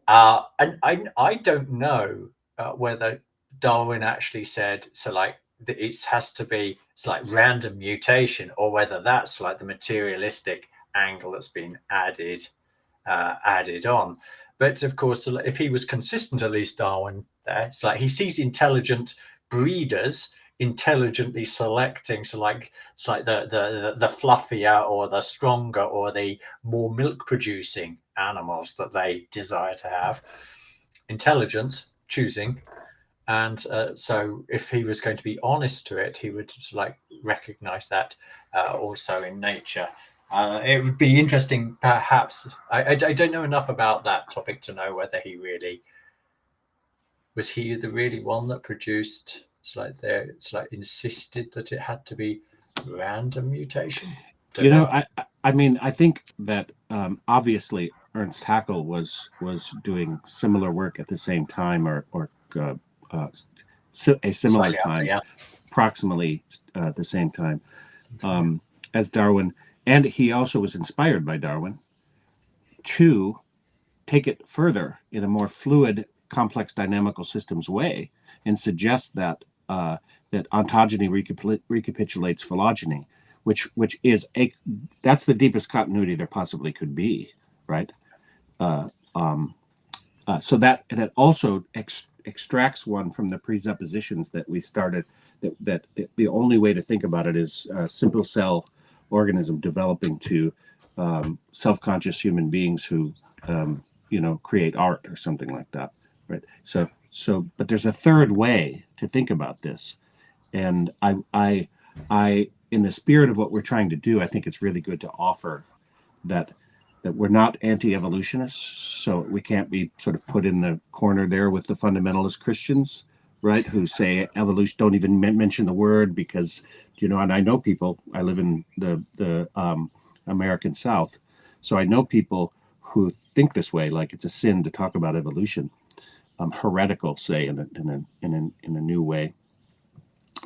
And I don't know whether Darwin actually said, so like it has to be, it's like random mutation, or whether that's like the materialistic angle that's been added on. But of course, if he was consistent, at least Darwin there, it's like he sees intelligent breeders intelligently selecting, so like it's like the fluffier or the stronger or the more milk producing animals that they desire to have. Intelligence choosing. And so if he was going to be honest to it, he would like recognize that also in nature. It would be interesting, perhaps. I don't know enough about that topic to know whether he really was he the really one that produced. It's like insisted that it had to be random mutation. I mean, I think that obviously Ernst Haeckel was doing similar work at the same time, or a similar time, yeah. approximately the same time as Darwin. And he also was inspired by Darwin to take it further in a more fluid, complex, dynamical systems way, and suggest that that ontogeny recapitulates phylogeny, which is that's the deepest continuity there possibly could be, right? So that also extracts one from the presuppositions that we started. That the only way to think about it is a simple cell organism developing to self-conscious human beings who create art or something like that, right? So but there's a third way to think about this, and I in the spirit of what we're trying to do, I think it's really good to offer that we're not anti-evolutionists, so we can't be sort of put in the corner there with the fundamentalist Christians, right, who say evolution, don't even mention the word, because and I know people, I live in the American South, so I know people who think this way, like it's a sin to talk about evolution, heretical, say, in a new way.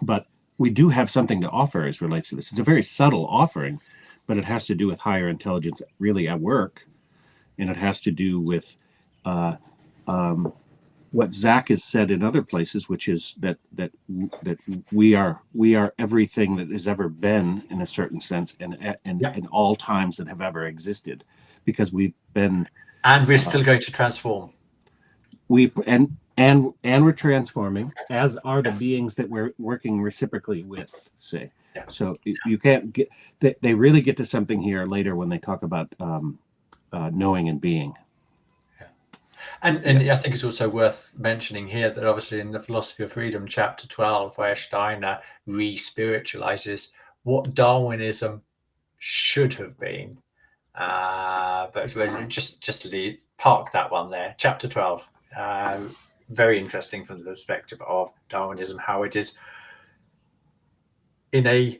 But we do have something to offer as relates to this. It's a very subtle offering, but it has to do with higher intelligence really at work, and it has to do with what Zak has said in other places, which is that we are everything that has ever been, in a certain sense, and in all times that have ever existed, because we've been, and we're still going to transform. And we're transforming, as are the beings that we're working reciprocally with, say. Yeah. So you can't get, they really get to something here later when they talk about knowing and being. Yeah. And I think it's also worth mentioning here that obviously in the Philosophy of Freedom, chapter 12, where Steiner re-spiritualizes what Darwinism should have been. But just park that one there. Chapter 12. Very interesting from the perspective of Darwinism, how it is in a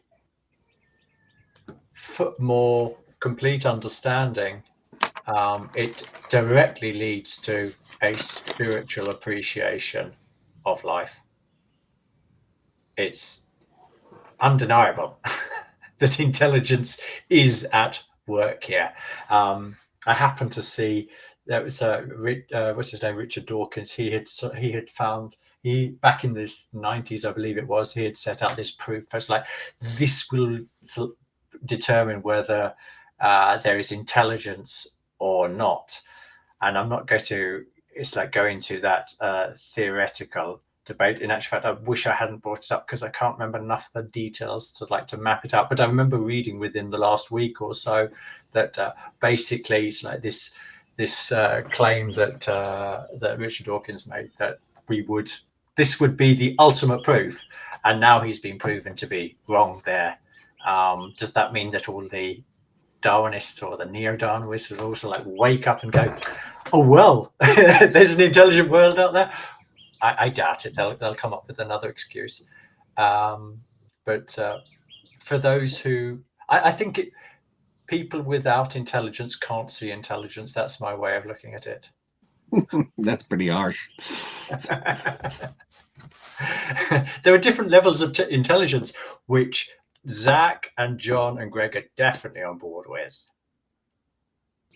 more complete understanding. It directly leads to a spiritual appreciation of life. It's undeniable that intelligence is at work here. I happen to see there was what's his name, Richard Dawkins. He had found, back in the 90s, I believe it was, he had set out this proof. It's like, this will determine whether there is intelligence or not. And I'm not going to go into that theoretical debate. In actual fact, I wish I hadn't brought it up, because I can't remember enough of the details to map it out. But I remember reading within the last week or so that basically it's like this claim that Richard Dawkins made, that this would be the ultimate proof, and now he's been proven to be wrong there. Does that mean that all the Darwinists or the neo-Darwinists would also wake up and go, oh well, there's an intelligent world out there? I doubt it. They'll come up with another excuse. But for those who, I think people without intelligence can't see intelligence. That's my way of looking at it. That's pretty harsh. There are different levels of intelligence, which Zak and John and Gregg are definitely on board with.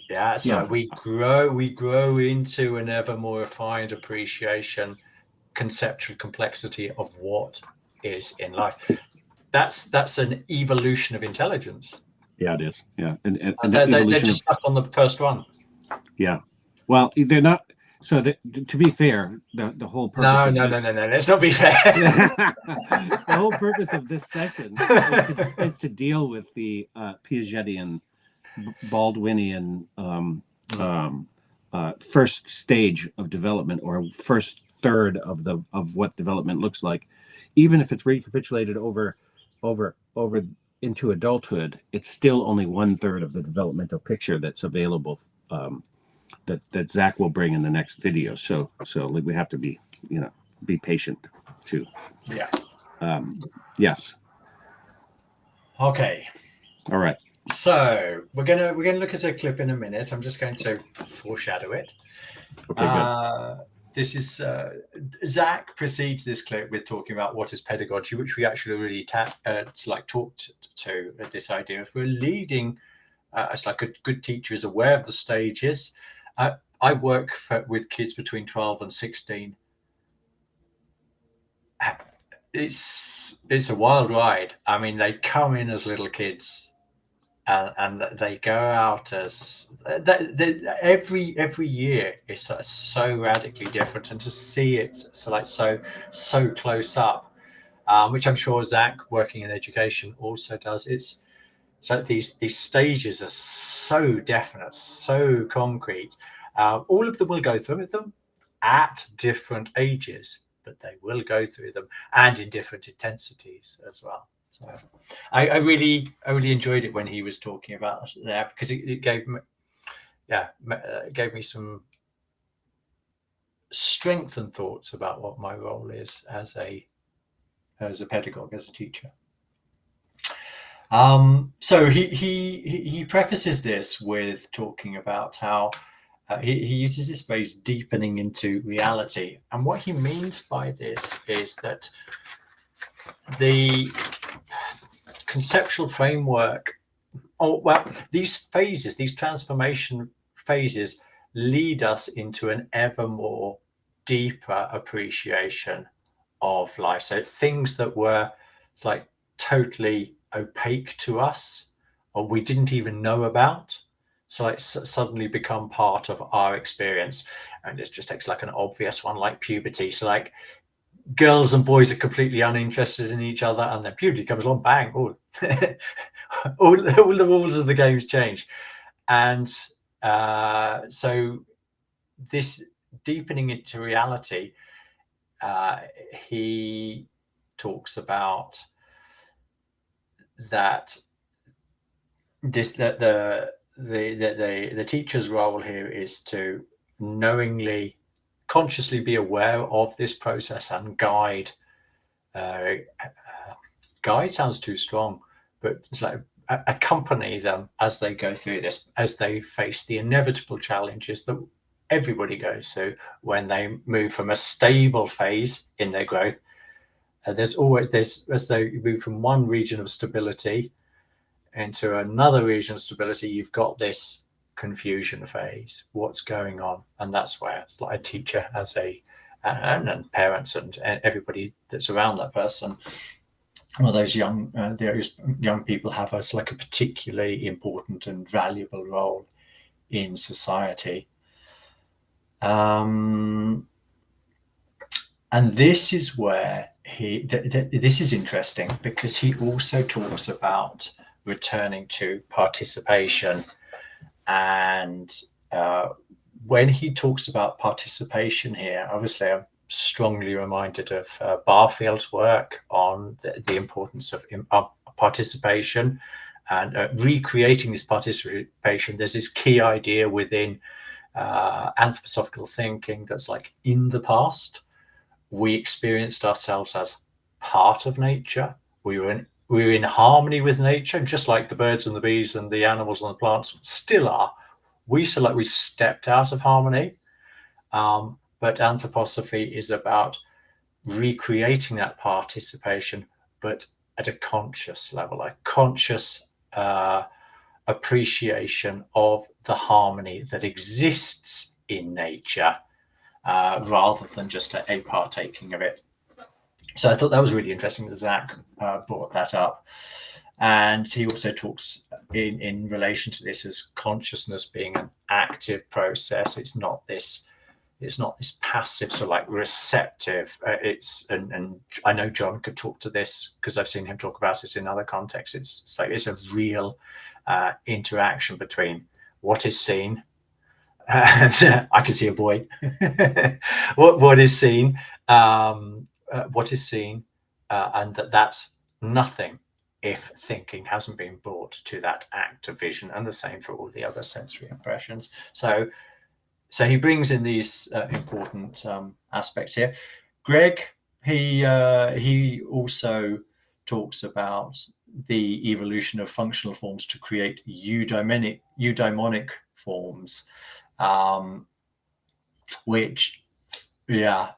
Yeah, so we grow into an ever more refined appreciation, conceptual complexity of what is in life. That's an evolution of intelligence. Yeah, it is. Yeah, and they're just stuck on the first one. Yeah, well, they're not. So to be fair, the whole purpose. No. Let's not be fair. The whole purpose of this session is to deal with the Piagetian, Baldwinian first stage of development, or first third of what development looks like. Even if it's recapitulated over into adulthood, it's still only 1/3 of the developmental picture that's available. That Zak will bring in the next video. So we have to be patient too. Yeah. Yes. Okay. All right. So we're gonna look at a clip in a minute. I'm just going to foreshadow it. Okay. Good. This is Zak precedes this clip with talking about what is pedagogy, which we actually already talked to this idea of we're leading. It's like a good teacher is aware of the stages. I work with kids between 12 and 16. It's a wild ride. I mean, they come in as little kids, and they go out as every year is so radically different, and to see it so close up, which I'm sure Zak, working in education, also does. It's so these stages are so definite, so concrete. All of them will go through them at different ages, but they will go through them, and in different intensities as well. So I really enjoyed it when he was talking about that, because it gave me some strengthened thoughts about what my role is as a pedagogue, as a teacher. So he prefaces this with talking about how he uses this phrase, deepening into reality. And what he means by this is that the conceptual framework, these phases, these transformation phases, lead us into an ever more deeper appreciation of life. So things that were totally opaque to us, or we didn't even know about, suddenly become part of our experience. And it just takes an obvious one, like puberty. So girls and boys are completely uninterested in each other, and then puberty comes along, bang, all the rules of the games change. And so this deepening into reality, he talks about that the teacher's role here is to knowingly, consciously be aware of this process and guide. Guide sounds too strong, but it's accompany them as they go through this, as they face the inevitable challenges that everybody goes through when they move from a stable phase in their growth. As they move from one region of stability into another region of stability, you've got this confusion phase. What's going on? And that's where a teacher and parents and everybody that's around that person, or those young people, have a particularly important and valuable role in society. And this is where this is interesting, because he also talks about returning to participation. And when he talks about participation here, obviously I'm strongly reminded of Barfield's work on the importance of participation and recreating this participation. There's this key idea within anthroposophical thinking that's in the past, we experienced ourselves as part of nature. We were in harmony with nature, just like the birds and the bees and the animals and the plants still are. We feel like we stepped out of harmony. But anthroposophy is about recreating that participation, but at a conscious level, a conscious appreciation of the harmony that exists in nature, rather than just a partaking of it. So I thought that was really interesting that Zak brought that up. And he also talks in relation to this as consciousness being an active process. It's not this passive, so like receptive. And I know John could talk to this because I've seen him talk about it in other contexts. It's a real interaction between what is seen. And I can see a boy. what is seen, and that's nothing if thinking hasn't been brought to that act of vision, and the same for all the other sensory impressions. So he brings in these important aspects here. Gregg, he also talks about the evolution of functional forms to create eudaimonic forms, which, yeah,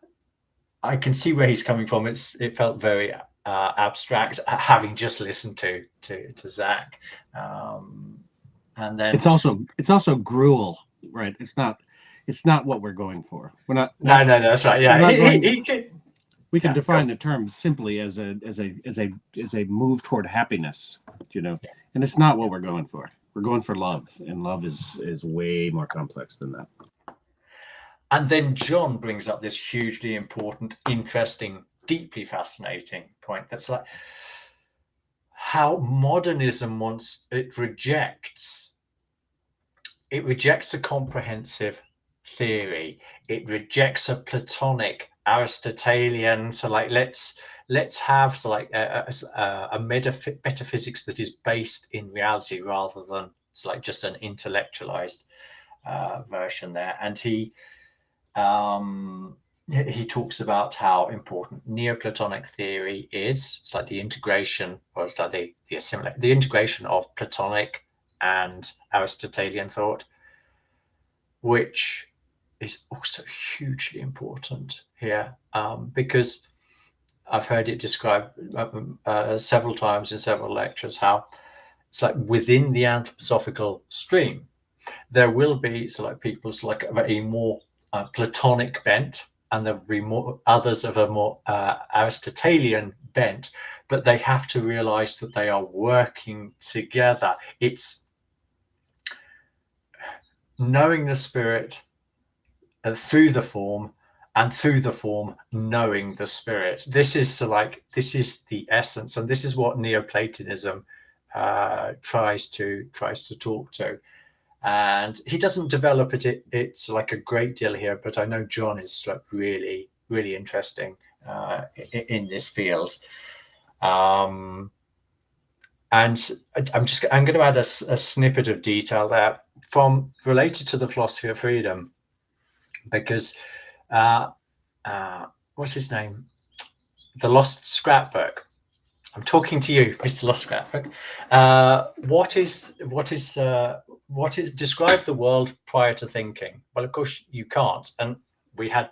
I can see where he's coming from. It felt very abstract, having just listened to Zak, and then it's also gruel, right? It's not what we're going for. We're not. No, that's right. Yeah, we can define the term simply as a move toward happiness, and it's not what we're going for. We're going for love, and love is way more complex than that. And then John brings up this hugely important, interesting, deeply fascinating point. That's like how modernism rejects a comprehensive theory. It rejects a Platonic, Aristotelian. So like let's have a metaphysics that is based in reality rather than just an intellectualized version there. And he talks about how important Neoplatonic theory is. It's like the integration, or it's like the integration of Platonic and Aristotelian thought, which is also hugely important here, because I've heard it described several times in several lectures how it's like within the Anthroposophical stream, there will be people a more Platonic bent, and there will be more others of a more Aristotelian bent, but they have to realize that they are working together. It's knowing the spirit through the form, and through the form knowing the spirit. This is the essence, and this is what Neoplatonism tries to talk to. And he doesn't develop it's like a great deal here, but I know John is really, really interesting in this field. And I'm going to add a snippet of detail there from related to the philosophy of freedom, because what's his name? The Lost Scrapbook. I'm talking to you, Mr. Lost Scrapbook. What is describe the world prior to thinking? Well, of course you can't, and we had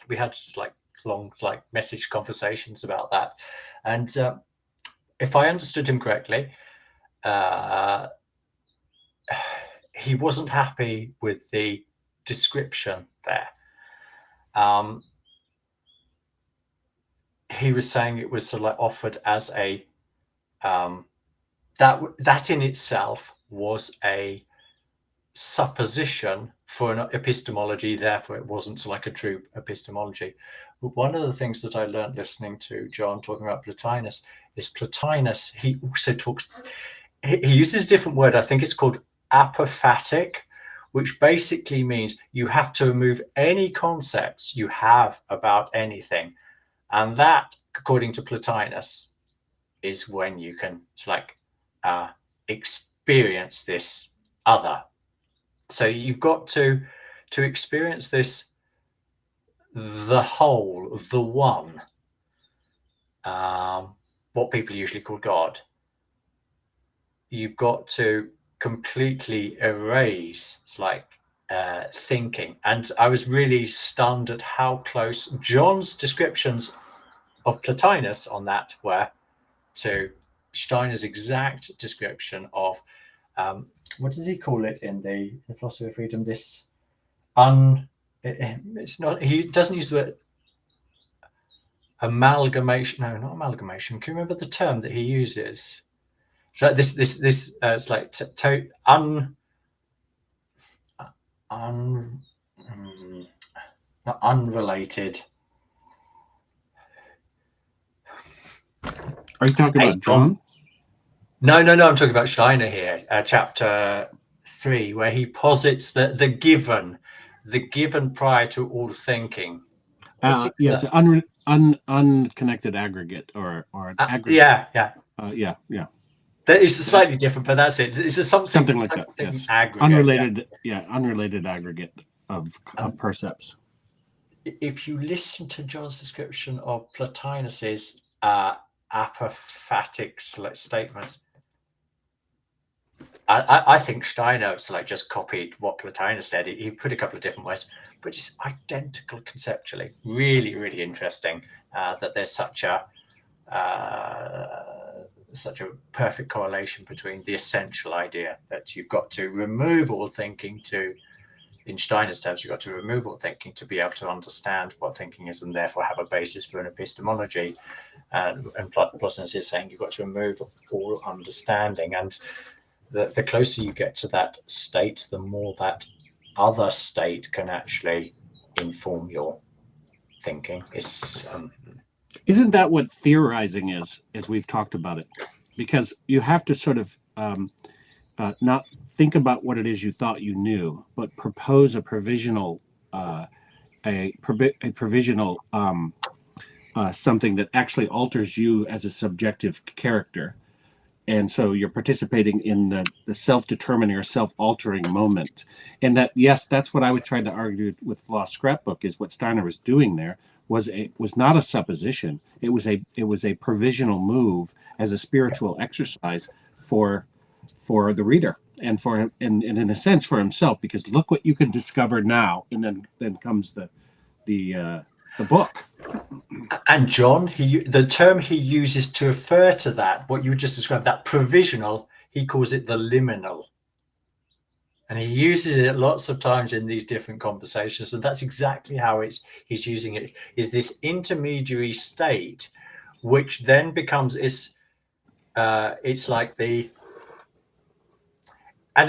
long message conversations about that. And if I understood him correctly, he wasn't happy with the description there. He was saying it was offered as a that in itself was a supposition for an epistemology, therefore it wasn't a true epistemology. But one of the things that I learned listening to John talking about Plotinus is Plotinus, he also he uses a different word. I think it's called apophatic, which basically means you have to remove any concepts you have about anything. And that, according to Plotinus, is when you can experience this other. So you've got to experience this, the whole, the one, what people usually call God. You've got to completely erase thinking. And I was really stunned at how close John's descriptions of Plotinus on that were to Steiner's exact description of what does he call it in the philosophy of freedom? This it's not, he doesn't use the word amalgamation. No, not amalgamation. Can you remember the term that he uses? So this it's like not unrelated. Are you talking about John? No. I'm talking about Steiner here, chapter 3, where he posits the given prior to all thinking. Yes, unconnected aggregate or aggregate. Yeah. It's slightly different, but that's it. It's something like that. Yes. Aggregate. Unrelated aggregate of percepts. If you listen to John's description of Plotinus's apophatic statements, I think Steiner just copied what Plotinus said. He put a couple of different words, but it's identical conceptually. Really, really interesting that there's such a perfect correlation between the essential idea that you've got to remove all thinking in Steiner's terms, you've got to remove all thinking to be able to understand what thinking is and therefore have a basis for an epistemology. And Plotinus is saying you've got to remove all understanding. And the closer you get to that state, the more that other state can actually inform your thinking. Isn't that what theorizing is, as we've talked about it? Because you have to sort of not think about what it is you thought you knew, but propose a provisional, something that actually alters you as a subjective character. And so you're participating in the self-determining or self-altering moment. And that, yes, that's what I was trying to argue with Lost Scrapbook, is what Steiner was doing there was not a supposition. It was a provisional move as a spiritual exercise for the reader and in a sense for himself, because look what you can discover now. And then comes the book. And John, the term he uses to refer to that, what you just described, that provisional, he calls it the liminal. And he uses it lots of times in these different conversations. And that's exactly how he's using it, is this intermediary state, which then becomes, it's like an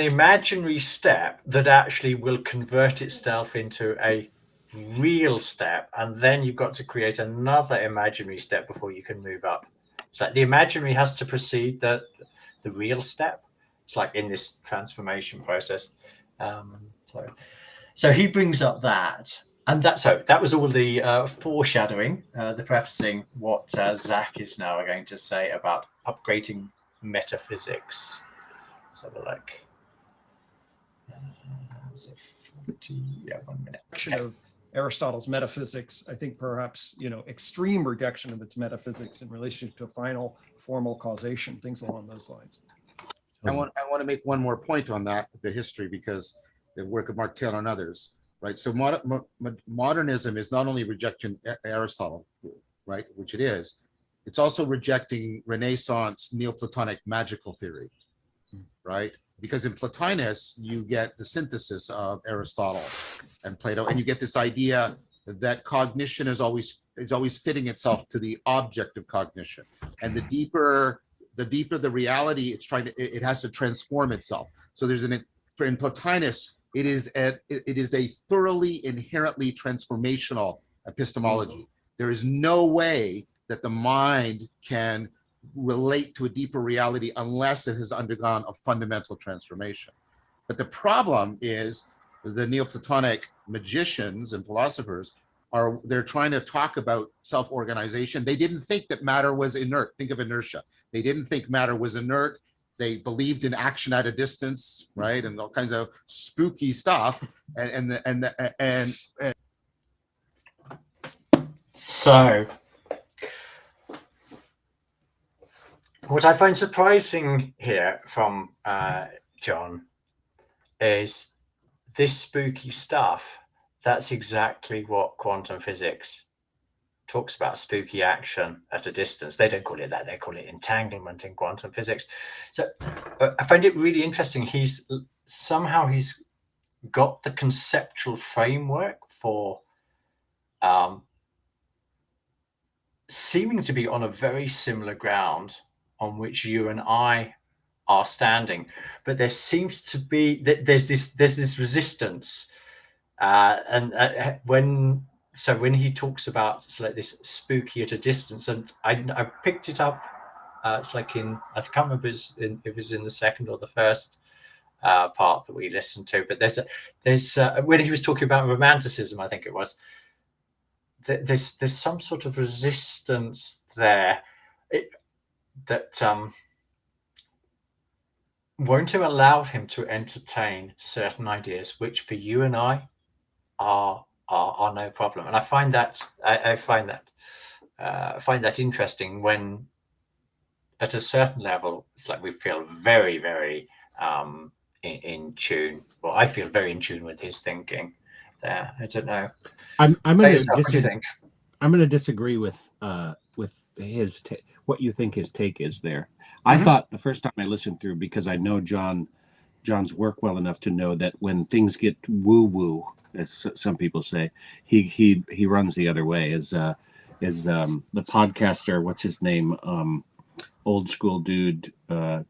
imaginary step that actually will convert itself into a real step, and then you've got to create another imaginary step before you can move up. It's like the imaginary has to precede the real step. It's like in this transformation process. So he brings up that, and that was all the foreshadowing, the prefacing what Zak is now going to say about upgrading metaphysics. Let's have a look. Was it 40? Yeah, 1 minute. Okay. Of Aristotle's metaphysics, I think perhaps extreme rejection of its metaphysics in relation to final formal causation, things along those lines. I want to make one more point on that, the history, because the work of Mark Taylor and others, right? So modernism is not only rejecting Aristotle, right, which it is, it's also rejecting Renaissance Neoplatonic magical theory, right? Because in Plotinus, you get the synthesis of Aristotle and Plato, and you get this idea that cognition is always fitting itself to the object of cognition, and the deeper the reality, it has to transform itself. So in Plotinus, it is a thoroughly inherently transformational epistemology. There is no way that the mind can relate to a deeper reality unless it has undergone a fundamental transformation. But the problem is the Neoplatonic magicians and philosophers they're trying to talk about self-organization. They didn't think that matter was inert. Think of inertia. They didn't think matter was inert. They believed in action at a distance, right, and all kinds of spooky stuff. So what I find surprising here from John is this spooky stuff. That's exactly what quantum physics talks about spooky action at a distance. They don't call it that, they call it entanglement in quantum physics. So I find it really interesting. He's got the conceptual framework for seeming to be on a very similar ground on which you and I are standing, but there seems to be there's this resistance, and when he talks about it's like this spooky at a distance, and I picked it up. It's like I can't remember if it was in the second or the first part that we listened to, but there's when he was talking about romanticism, I think it was. There's some sort of resistance there that won't allow him to entertain certain ideas, which for you and I are no problem. And I find that find that interesting when, at a certain level, it's like we feel very, very in tune. Well, I feel very in tune with his thinking there. I don't know. I'm going to disagree with his what you think his take is there. I thought the first time I listened through, because I know John's work well enough to know that when things get woo-woo, as some people say, he runs the other way. Is the podcaster, what's his name? Old school dude. When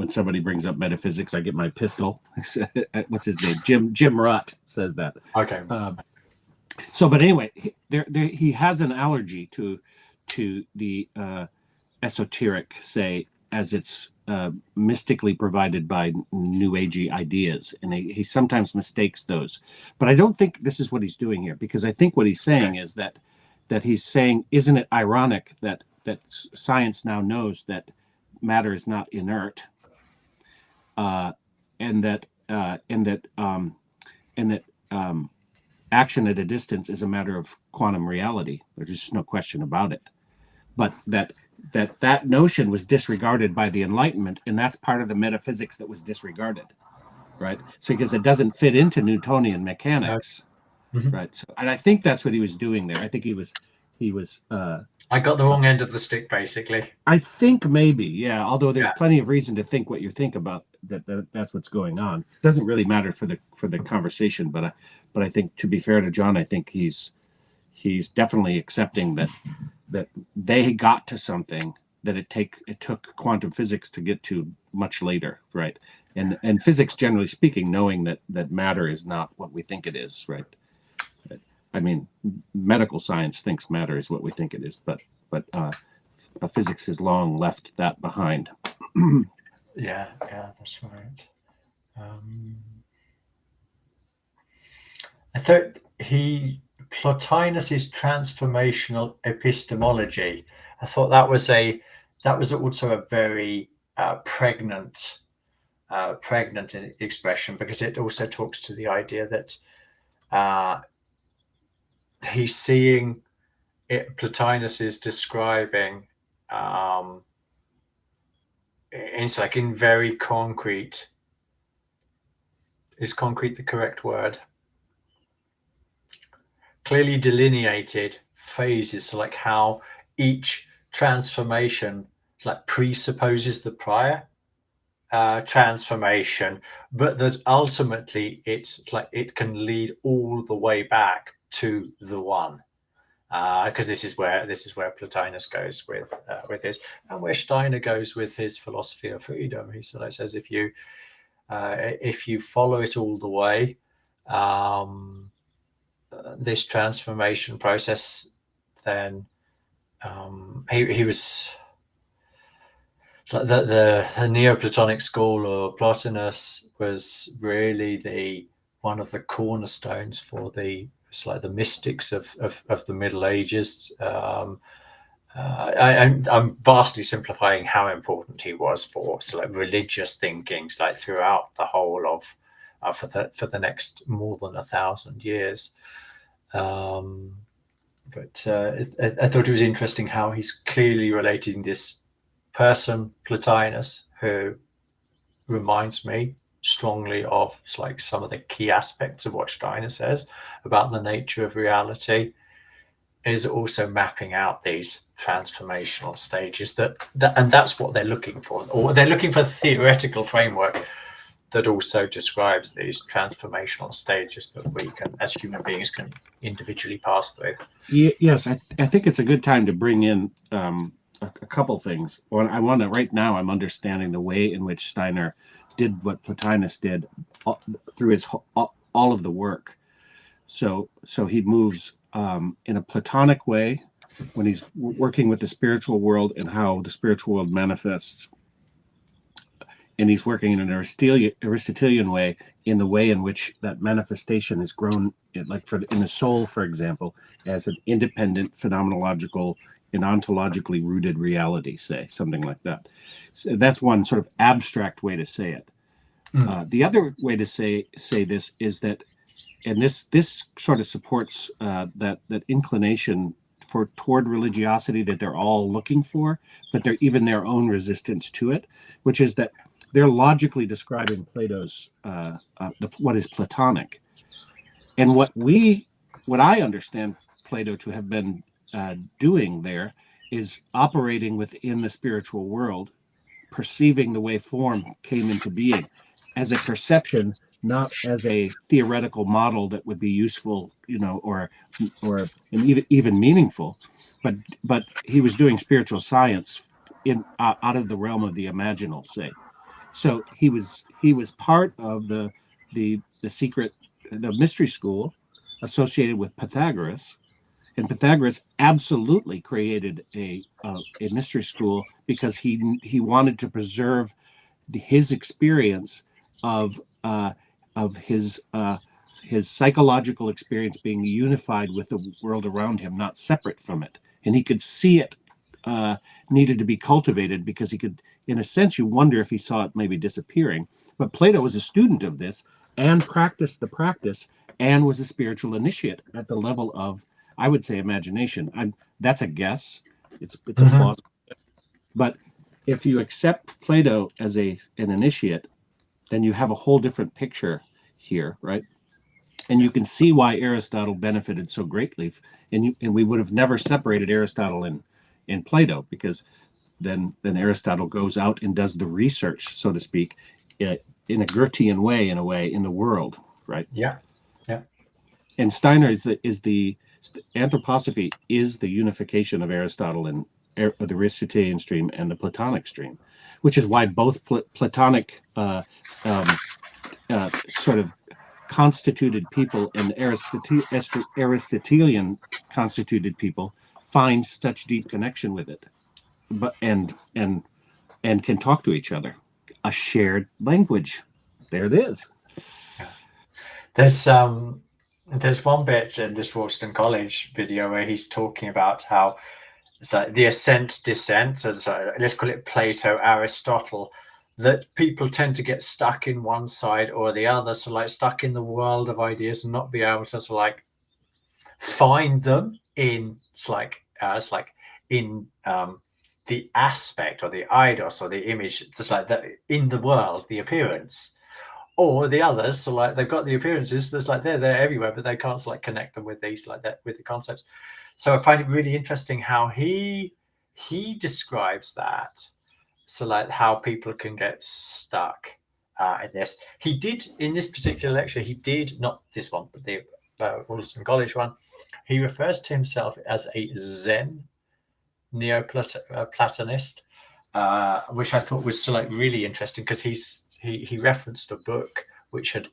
somebody brings up metaphysics, I get my pistol. What's his name? Jim Rutt says that. Okay. But anyway, he has an allergy to the esoteric, say, as it's mystically provided by New Agey ideas, and he sometimes mistakes those. But I don't think this is what he's doing here, because I think what he's saying is that he's saying, isn't it ironic that science now knows that matter is not inert, and that action at a distance is a matter of quantum reality. There's just no question about it. But that notion was disregarded by the Enlightenment, and that's part of the metaphysics that was disregarded, right? So because it doesn't fit into Newtonian mechanics, right? So, and I think that's what he was doing there. I think he was. I got the wrong end of the stick, basically. I think maybe, yeah. Although there's plenty of reason to think what you think about that's what's going on. It doesn't really matter for the conversation, but I think, to be fair to John, I think he's definitely accepting that they got to something that it took quantum physics to get to much later, right? And physics, generally speaking, knowing that matter is not what we think it is, right? I mean, medical science thinks matter is what we think it is, but physics has long left that behind. Yeah, that's right. I thought Plotinus's transformational epistemology. I thought that was also a very pregnant expression, because it also talks to the idea that he's seeing it. Plotinus is describing it's like in very concrete. Is concrete the correct word? Clearly delineated phases, so like how each transformation like presupposes the prior transformation, but that ultimately it's like it can lead all the way back to the one, because this is where Plotinus goes with his, and where Steiner goes with his philosophy of freedom. He says if you follow it all the way, this transformation process, then he was the Neoplatonic school, or Plotinus, was really one of the cornerstones for it's like the mystics of the Middle Ages. I'm vastly simplifying how important he was for like religious thinking, like throughout the whole of for the next more than 1,000 years. But I thought it was interesting how he's clearly relating this person, Plotinus, who reminds me strongly of like some of the key aspects of what Steiner says about the nature of reality, is also mapping out these transformational stages and that's what they're looking for, or they're looking for a theoretical framework that also describes these transformational stages that we can, as human beings, can individually pass through. Yes, I think it's a good time to bring in a couple things. I want to, right now, I'm understanding the way in which Steiner did what Plotinus did through his all of the work. So he moves in a Platonic way when he's working with the spiritual world and how the spiritual world manifests. And he's working in an Aristotelian way, in the way in which that manifestation is grown, like in the soul, for example, as an independent, phenomenological, and ontologically rooted reality, say, something like that. So that's one sort of abstract way to say it. The other way to say this is that, and this sort of supports that inclination toward religiosity that they're all looking for, but they're even their own resistance to it, which is that they're logically describing Plato's what is Platonic, and what I understand Plato to have been doing there is operating within the spiritual world, perceiving the way form came into being as a perception, not as a theoretical model that would be useful, or even meaningful, but he was doing spiritual science out of the realm of the imaginal, say. So he was part of the mystery school associated with Pythagoras, and Pythagoras absolutely created a mystery school because he wanted to preserve his experience of his psychological experience being unified with the world around him, not separate from it, and he could see it needed to be cultivated because he could, in a sense, you wonder if he saw it maybe disappearing. But Plato was a student of this and practiced the practice and was a spiritual initiate at the level of, I would say, imagination. That's a guess. It's a plausible. But if you accept Plato as an initiate, then you have a whole different picture here, right? And you can see why Aristotle benefited so greatly. And we would have never separated Aristotle and Plato, because then Aristotle goes out and does the research, so to speak, in a Goethean way, in the world, right? Yeah. And Steiner is the anthroposophy is the unification of Aristotle and the Aristotelian stream and the Platonic stream, which is why both Platonic sort of constituted people and Aristotelian constituted people find such deep connection with it, but and can talk to each other, a shared language. There it is. There's one bit in this Ralston College video where he's talking about how the ascent descent, so let's call it Plato, Aristotle, that people tend to get stuck in one side or the other, so like stuck in the world of ideas and not be able to find them in the aspect or the eidos or the image, just like that in the world, the appearance. Or the others, so they've got the appearances, there's they're everywhere, but they can't connect them with these with the concepts. So I find it really interesting how he describes that. So how people can get stuck in this. He did, in this particular lecture, not this one, but the Ralston College one, he refers to himself as a Zen Neoplatonist, which I thought was really interesting, because he referenced a book which had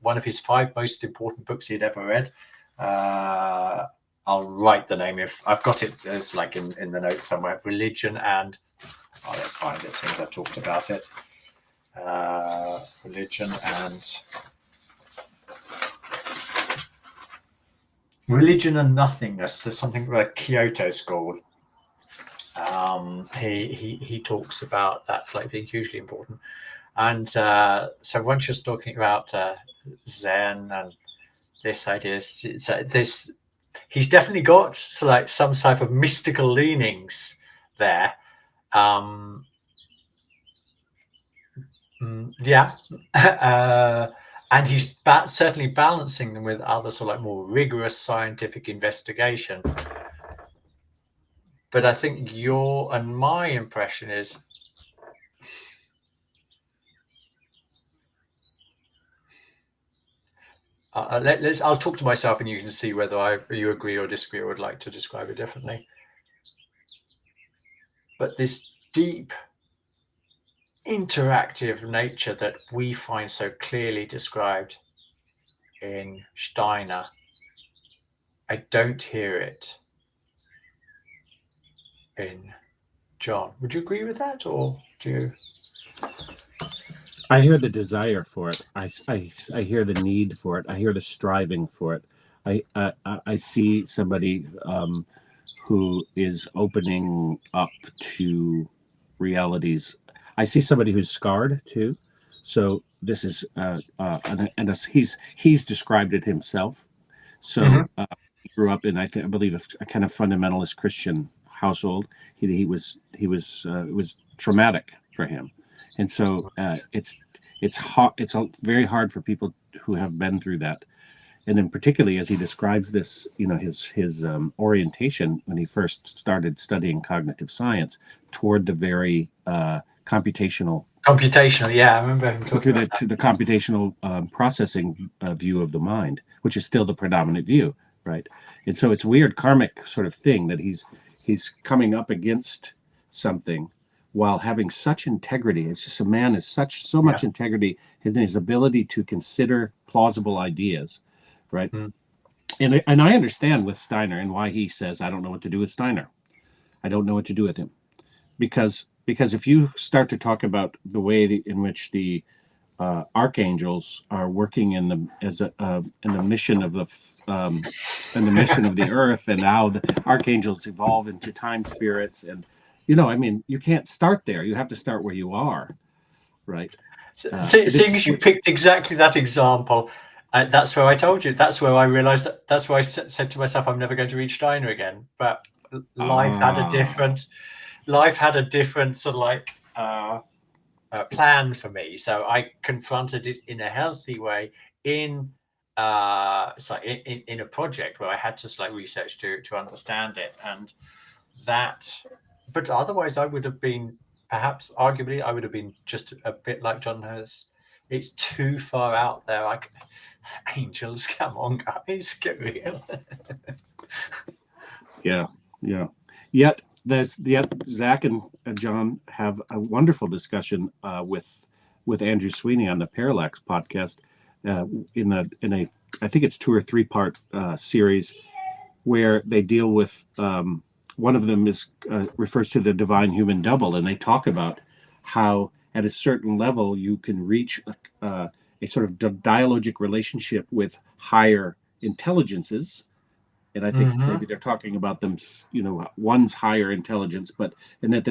one of his 5 most important books he'd ever read. I'll write the name if I've got it. It's in the notes somewhere. Religion and let's find it since I talked about it. Religion and Nothingness. So something like Kyoto School. He talks about that being hugely important. And so once you're talking about Zen and this idea, he's definitely got some type of mystical leanings there. And he's certainly balancing them with other more rigorous scientific investigation But I think your and my impression is I'll talk to myself and you can see whether you agree or disagree or would like to describe it differently. But this deep interactive nature that we find so clearly described in Steiner, I don't hear it in John. Would you agree with that, or do you? I hear the desire for it. I hear the need for it. I hear the striving for it. I see somebody who is opening up to realities. I see somebody who's scarred too. So this is he's described it himself. So he grew up in I believe a kind of fundamentalist Christian household. It was traumatic for him, and so it's hard. It's very hard for people who have been through that. And then particularly as he describes this, his orientation when he first started studying cognitive science toward the very computational, yeah, I remember him talking about to the computational processing view of the mind, which is still the predominant view, right? And so it's a weird karmic sort of thing that he's coming up against something while having such integrity. It's just a man has so much integrity in his ability to consider plausible ideas. Right. And I understand with Steiner and why he says, I don't know what to do with Steiner. I don't know what to do with him. Because if you start to talk about the way in which the archangels are working in the mission of the earth, and how the archangels evolve into time spirits, and you can't start there. You have to start where you are. Right. Seeing as you picked exactly that example, that's where I told you. That's where I realized. That's where I said to myself, "I'm never going to read Steiner again." But life had a different sort of like plan for me. So I confronted it in a healthy way in a project where I had to research to understand it, and that. But otherwise, I would have been arguably, I would have been just a bit like John Hurst. It's too far out there. Angels, come on, guys, get real. Yeah. Yet Zach and John have a wonderful discussion with Andrew Sweeney on the Parallax podcast in a I think it's 2 or 3 part series where they deal with one of them refers to the divine human double, and they talk about how at a certain level you can reach a sort of dialogic relationship with higher intelligences. And I think maybe they're talking about them, one's higher intelligence, and that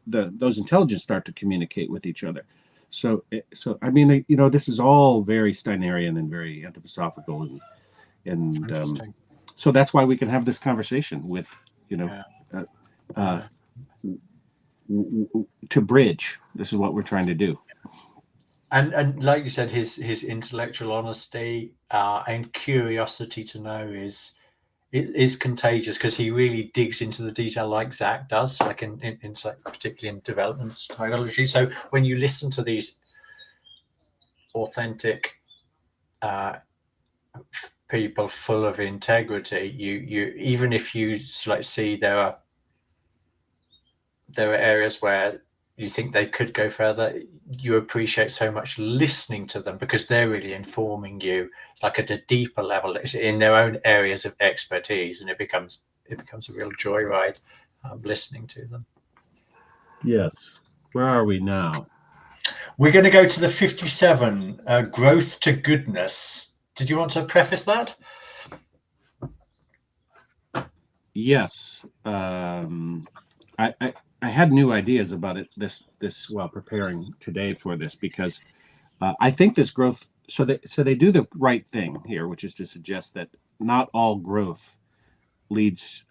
those intelligences start to communicate with each other. So I mean, this is all very Steinerian and very anthroposophical, and so that's why we can have this conversation with, to bridge. This is what we're trying to do. And like you said, his intellectual honesty and curiosity to know is contagious, because he really digs into the detail like Zach does, like in particularly in development psychology. So when you listen to these authentic people full of integrity, you even if you see there are areas where you think they could go further, you appreciate so much listening to them, because they're really informing you at a deeper level in their own areas of expertise, and it becomes a real joyride listening to them. Yes. Where are we now? We're going to go to the 57, growth to goodness. Did you want to preface that? Yes. I had new ideas about it this while preparing today for this, because I think this growth. So they do the right thing here, which is to suggest that not all growth leads.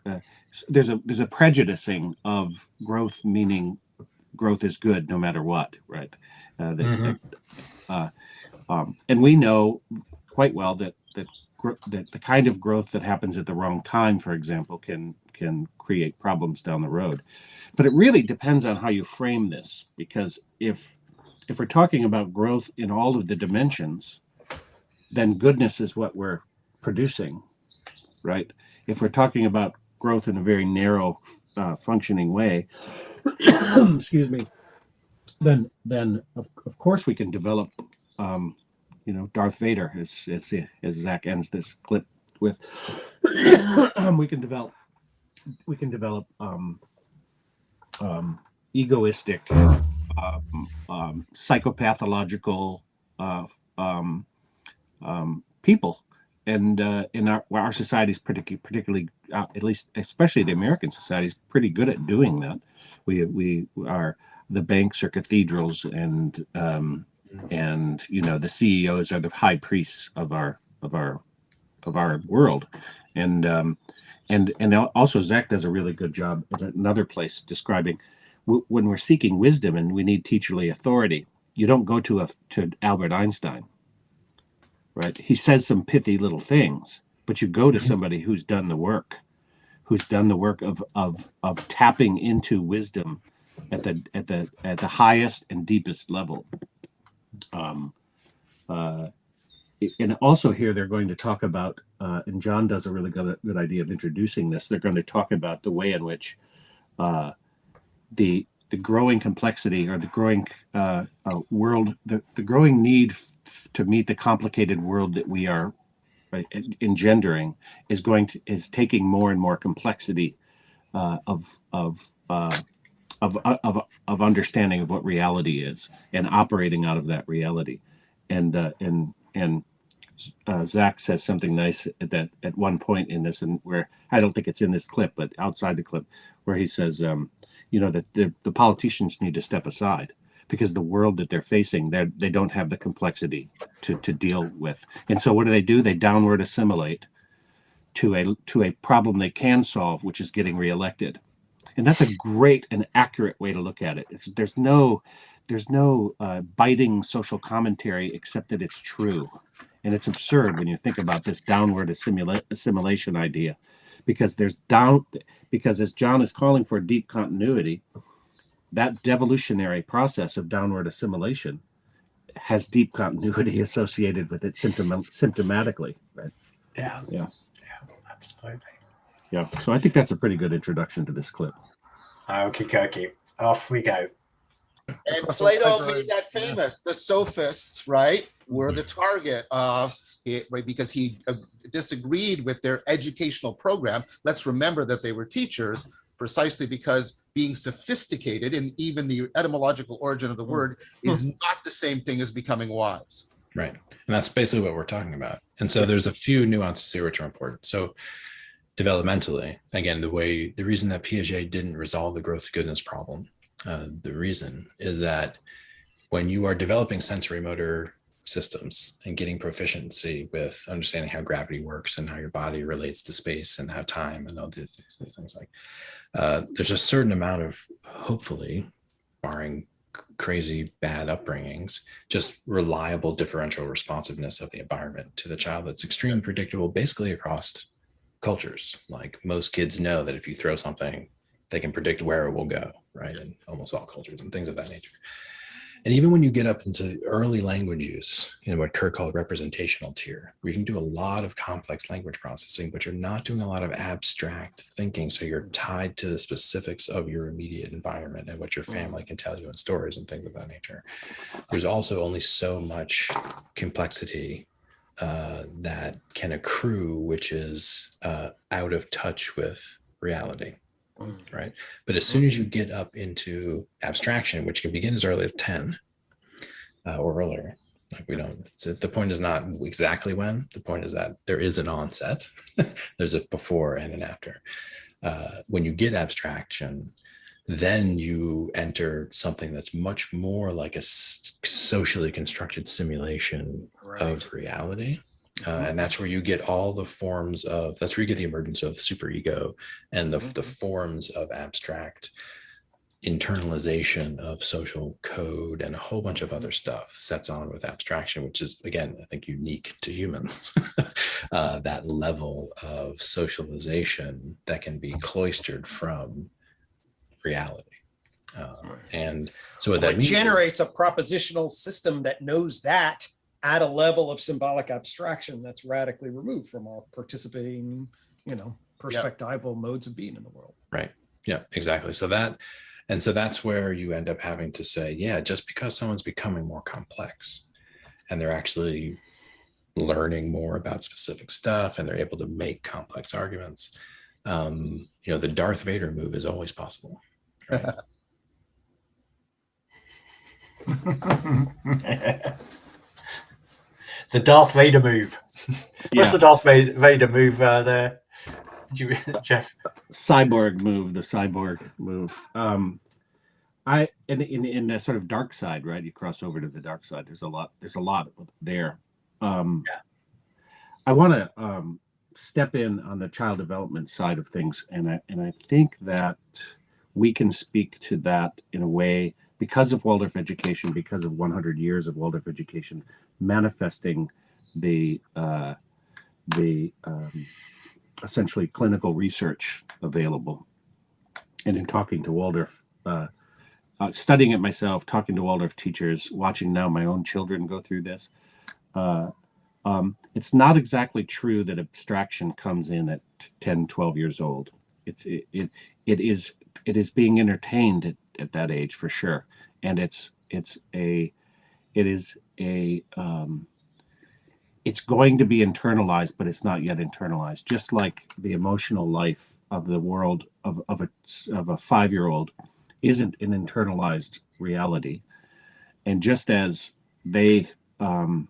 There's a prejudicing of growth, meaning growth is good no matter what, right? And we know quite well that that the kind of growth that happens at the wrong time, for example, can create problems down the road. But it really depends on how you frame this, because if we're talking about growth in all of the dimensions, then goodness is what we're producing, right? If we're talking about growth in a very narrow functioning way, excuse me, then of course we can develop Darth Vader, as Zach ends this clip with. we can develop egoistic, psychopathological people, and in our society is particularly, at least especially the American society, is pretty good at doing that. We are, the banks are cathedrals, and the CEOs are the high priests of our world, and also Zach does a really good job at another place describing when we're seeking wisdom and we need teacherly authority. You don't go to Albert Einstein, right? He says some pithy little things, but you go to somebody who's done the work of tapping into wisdom at the highest and deepest level. And also here they're going to talk about, and John does a really good idea of introducing this. They're going to talk about the way in which the growing complexity, or the growing world, the growing need to meet the complicated world that we are engendering is taking more and more complexity of understanding of what reality is and operating out of that reality. And Zach says something nice at one point in this, and where I don't think it's in this clip, but outside the clip, where he says, that the politicians need to step aside because the world that they're facing, they don't have the complexity to deal with. And so what do? They downward assimilate to a problem they can solve, which is getting reelected. And that's a great and accurate way to look at it. There's no biting social commentary except that it's true. And it's absurd when you think about this downward assimilation idea, because because as John is calling for deep continuity, that devolutionary process of downward assimilation has deep continuity associated with it symptomatically, right? Yeah, absolutely. Yeah, so I think that's a pretty good introduction to this clip. Okay, off we go. And Plato made that famous. The sophists, right, were the target of it, right, because he disagreed with their educational program. Let's remember that they were teachers, precisely because being sophisticated, and even the etymological origin of the word, is not the same thing as becoming wise. Right. And that's basically what we're talking about. And so there's a few nuances here which are important. So developmentally, again, the reason that Piaget didn't resolve the growth goodness problem, the reason is that when you are developing sensory motor systems and getting proficiency with understanding how gravity works and how your body relates to space and how time and all these things, like there's a certain amount of, hopefully, barring crazy bad upbringings, just reliable differential responsiveness of the environment to the child that's extremely predictable basically across cultures. Like most kids know that if you throw something, they can predict where it will go, right? In almost all cultures and things of that nature. And even when you get up into early language use, what Kurt called representational tier, where you can do a lot of complex language processing, but you're not doing a lot of abstract thinking. So you're tied to the specifics of your immediate environment and what your family can tell you in stories and things of that nature. There's also only so much complexity that can accrue, which is out of touch with reality. Right. But as soon as you get up into abstraction, which can begin as early as 10 or earlier, the point is not exactly when. The point is that there is an onset. There's a before and an after. When you get abstraction, then you enter something that's much more like a socially constructed simulation of reality. And that's where you get all the forms of, that's where you get the emergence of superego and the forms of abstract internalization of social code and a whole bunch of other stuff sets on with abstraction, which is, again, I think unique to humans. That level of socialization that can be cloistered from reality. And so what Well, that it means generates a propositional system that knows that at a level of symbolic abstraction that's radically removed from our participating, perspectival modes of being in the world. right. Yeah, exactly. So that's where you end up having to say, yeah, just because someone's becoming more complex and they're actually learning more about specific stuff and they're able to make complex arguments, the Darth Vader move is always possible. Right? The Darth Vader move. What's the Darth Vader move there, Jeff? Cyborg move, the cyborg move. In the sort of dark side, right? You cross over to the dark side. There's a lot there. I want to step in on the child development side of things, and I think that we can speak to that in a way because of Waldorf education, because of 100 years of Waldorf education, manifesting the essentially clinical research available. And in talking to Waldorf, studying it myself, talking to Waldorf teachers, watching now my own children go through this, it's not exactly true that abstraction comes in at 10, 12 years old. It is being entertained at that age for sure, and it's going to be internalized, but it's not yet internalized. Just like the emotional life of the world of a 5-year-old isn't an internalized reality, and just as they are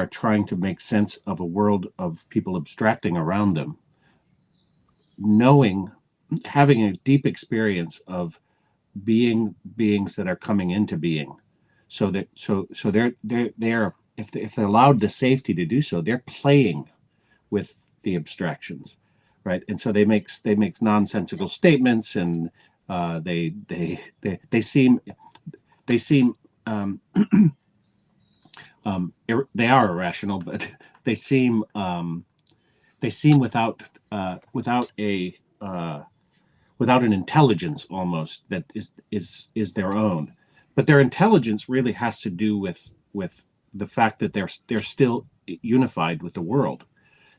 trying to make sense of a world of people abstracting around them, having a deep experience of beings that are coming into being, so they're if they're allowed the safety to do so, they're playing with the abstractions, right? And so they make nonsensical statements, and they seem they are irrational, but they seem without an intelligence almost that is their own. But their intelligence really has to do with the fact that they're still unified with the world,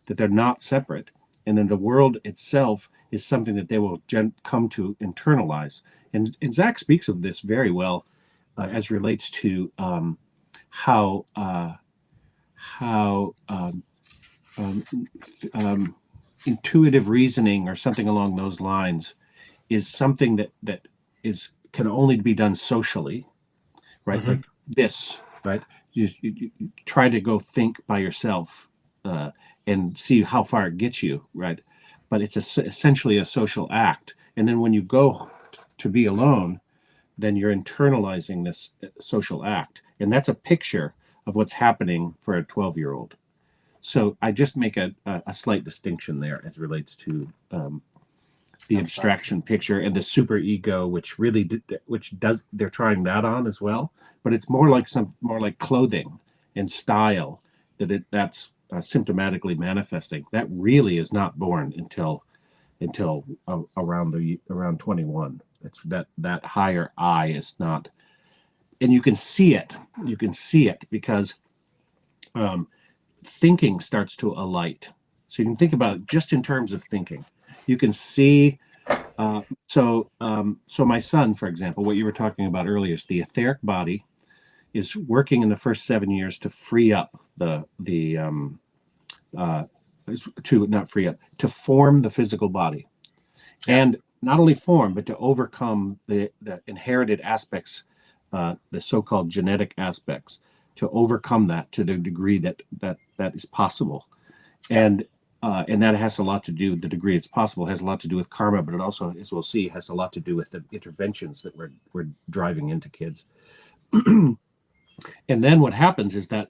that they're not separate, and then the world itself is something that they will come to internalize. And Zak speaks of this very well as relates to how intuitive reasoning or something along those lines is something that can only be done socially, right? Mm-hmm. Like this, right? You try to go think by yourself and see how far it gets you, right? But it's essentially a social act. And then when you go to be alone, then you're internalizing this social act. And that's a picture of what's happening for a 12-year-old. So I just make a slight distinction there as relates to the abstraction picture and the super ego, which they're trying that on as well, but it's more like clothing and style that's symptomatically manifesting. That really is not born until around 21. It's that higher I is not, and you can see it because thinking starts to alight. So you can think about it just in terms of thinking. You can see, so my son, for example, what you were talking about earlier is the etheric body is working in the first 7 years to free up to form the physical body, and not only form, but to overcome the inherited aspects, the so-called genetic aspects, to overcome that to the degree that is possible. And that has a lot to do, the degree it's possible has a lot to do with karma, but it also, as we'll see, has a lot to do with the interventions that we're driving into kids. And then what happens is that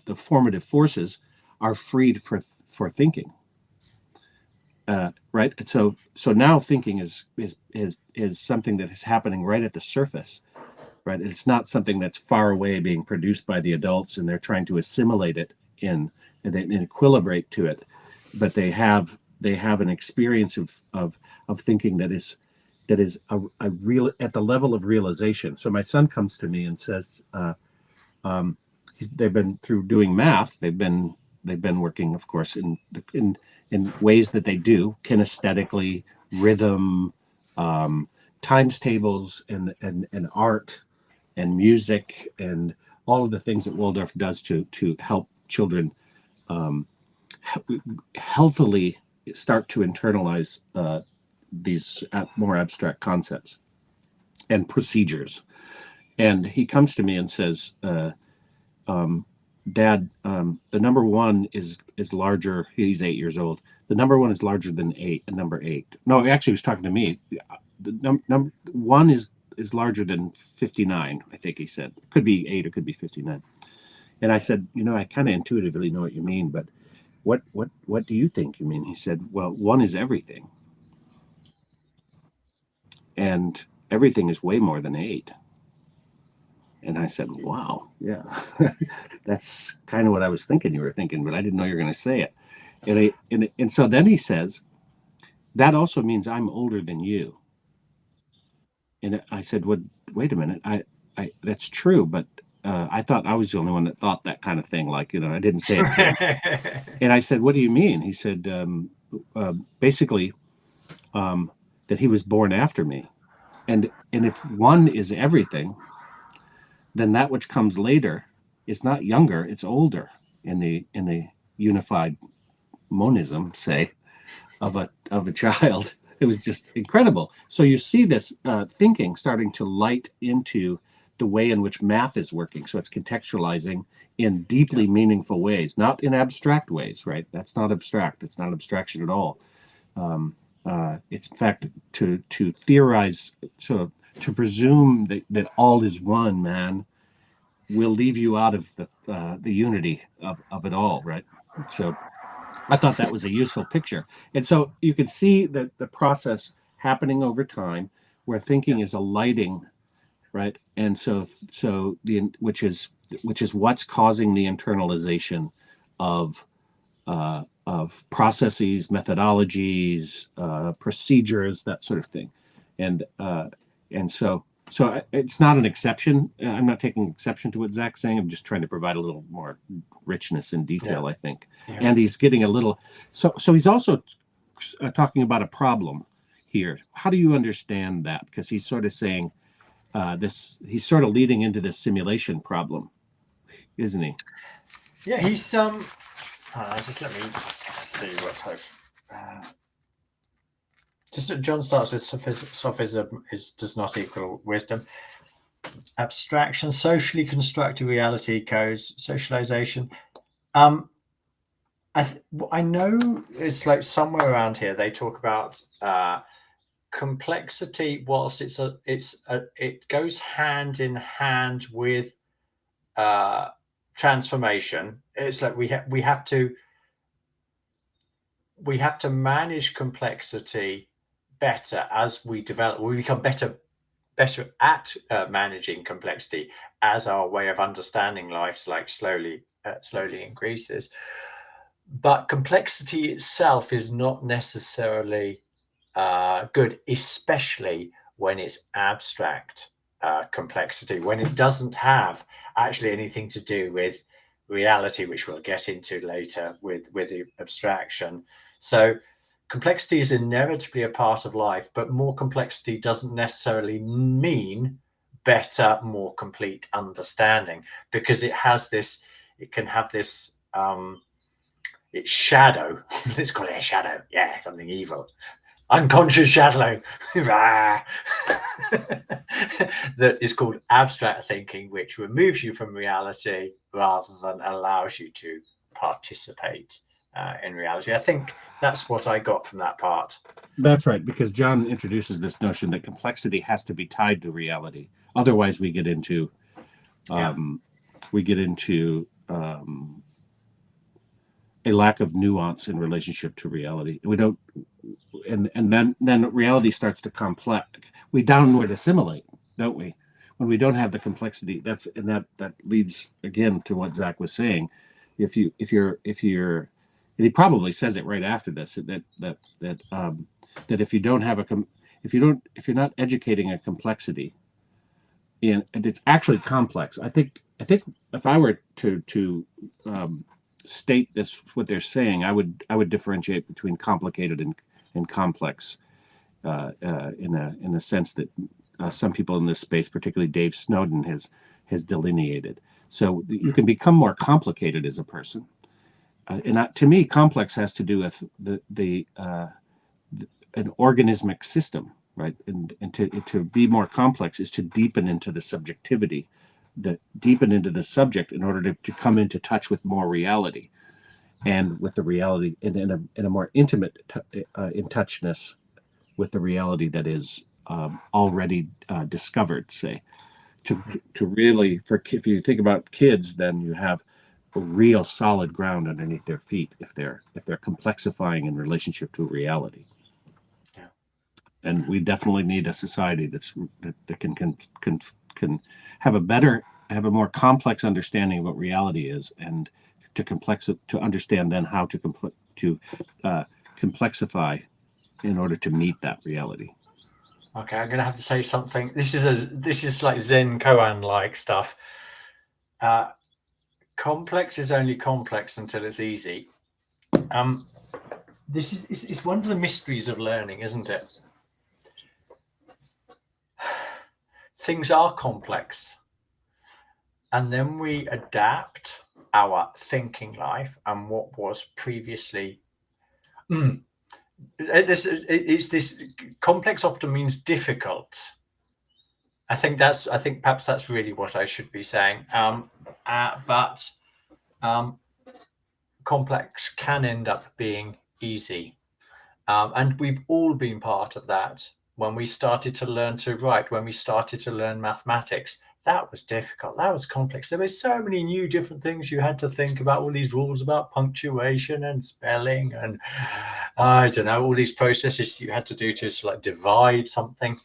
the formative forces are freed for thinking. right. So now thinking is something that is happening right at the surface, right? It's not something that's far away being produced by the adults, and they're trying to assimilate it and equilibrate to it, but they have an experience of thinking that is a real at the level of realization. So my son comes to me and says, they've been through doing math. They've been working, of course, in ways that they do kinesthetically, rhythm, times tables, and art and music, and all of the things that Waldorf does to help children healthily start to internalize these more abstract concepts and procedures. And he comes to me and says, Dad, the number one is larger. He's 8 years old. The number one is larger than number 8. No, actually, he was talking to me. The number one is larger than 59, I think he said. Could be 8 or could be 59. And I said, I kind of intuitively know what you mean, but what do you think you mean? He said, well, 1 is everything. And everything is way more than 8. And I said, wow, yeah, that's kind of what I was thinking you were thinking, but I didn't know you were going to say it. And so then he says, that also means I'm older than you. And I said, well, wait a minute, I that's true, but I thought I was the only one that thought that kind of thing. Like, I didn't say it to him. And I said, what do you mean? He said, basically, that he was born after me. And if 1 is everything, then that which comes later is not younger, it's older in the unified monism, say, of a child. It was just incredible. So you see this thinking starting to light into the way in which math is working. So it's contextualizing in deeply meaningful ways, not in abstract ways, right? That's not abstract. It's not abstraction at all. It's in fact to theorize, to presume that all is one, man, will leave you out of the unity of it all, right? So I thought that was a useful picture. And so you can see that the process happening over time where thinking is a lighting, right? And so which is what's causing the internalization of processes, methodologies, procedures, that sort of thing. And so it's not an exception. I'm not taking exception to what Zak's saying. I'm just trying to provide a little more richness and detail, I think. Yeah. And he's getting a little... So he's also talking about a problem here. How do you understand that? Because he's sort of saying he's sort of leading into this simulation problem, isn't he? Yeah, he's... just let me see what I've... John starts with sophism does not equal wisdom. Abstraction, socially constructed reality codes, socialization. I know it's like somewhere around here they talk about complexity. Whilst it goes hand in hand with transformation. It's like we have to manage complexity better as we develop. We become better at managing complexity as our way of understanding life slowly increases. But complexity itself is not necessarily good, especially when it's abstract complexity, when it doesn't have actually anything to do with reality, which we'll get into later with the abstraction. So complexity is inevitably a part of life, but more complexity doesn't necessarily mean better, more complete understanding, because it can have this it's shadow. Let's call it a shadow. Yeah, something evil. Unconscious shadow that is called abstract thinking, which removes you from reality rather than allows you to participate in reality. I think that's what I got from that part. That's right, because John introduces this notion that complexity has to be tied to reality. Otherwise, we get into a lack of nuance in relationship to reality. We don't, and then reality starts to complex. We downward assimilate, don't we? When we don't have the complexity, that leads again to what Zak was saying. If you're, and he probably says it right after this, that if you don't have if you're not educating a complexity, and it's actually complex. I think if I were to state this, what they're saying, I would differentiate between complicated and complex, in a sense that some people in this space, particularly Dave Snowden, has delineated. So you can become more complicated as a person, and to me, complex has to do with an organismic system, right? And to be more complex is to deepen into the subjectivity, deepen into the subject in order to come into touch with more reality, and with the reality in a more intimate in touchness with the reality that is already discovered. Say, to really, if you think about kids, then you have a real solid ground underneath their feet if they're complexifying in relationship to reality. And we definitely need a society that can have a more complex understanding of what reality is, and to understand then how to complexify in order to meet that reality. Okay, I'm gonna have to say something. This is like Zen koan like stuff. Complex is only complex until it's easy. This is one of the mysteries of learning, isn't it? Things are complex, and then we adapt our thinking life and what was previously. It's this complex often means difficult. I think perhaps that's really what I should be saying. But complex can end up being easy, and we've all been part of that. When we started to learn to write, when we started to learn mathematics, that was difficult. That was complex. There were so many new different things you had to think about, all these rules about punctuation and spelling, and I don't know, all these processes you had to do to like divide something.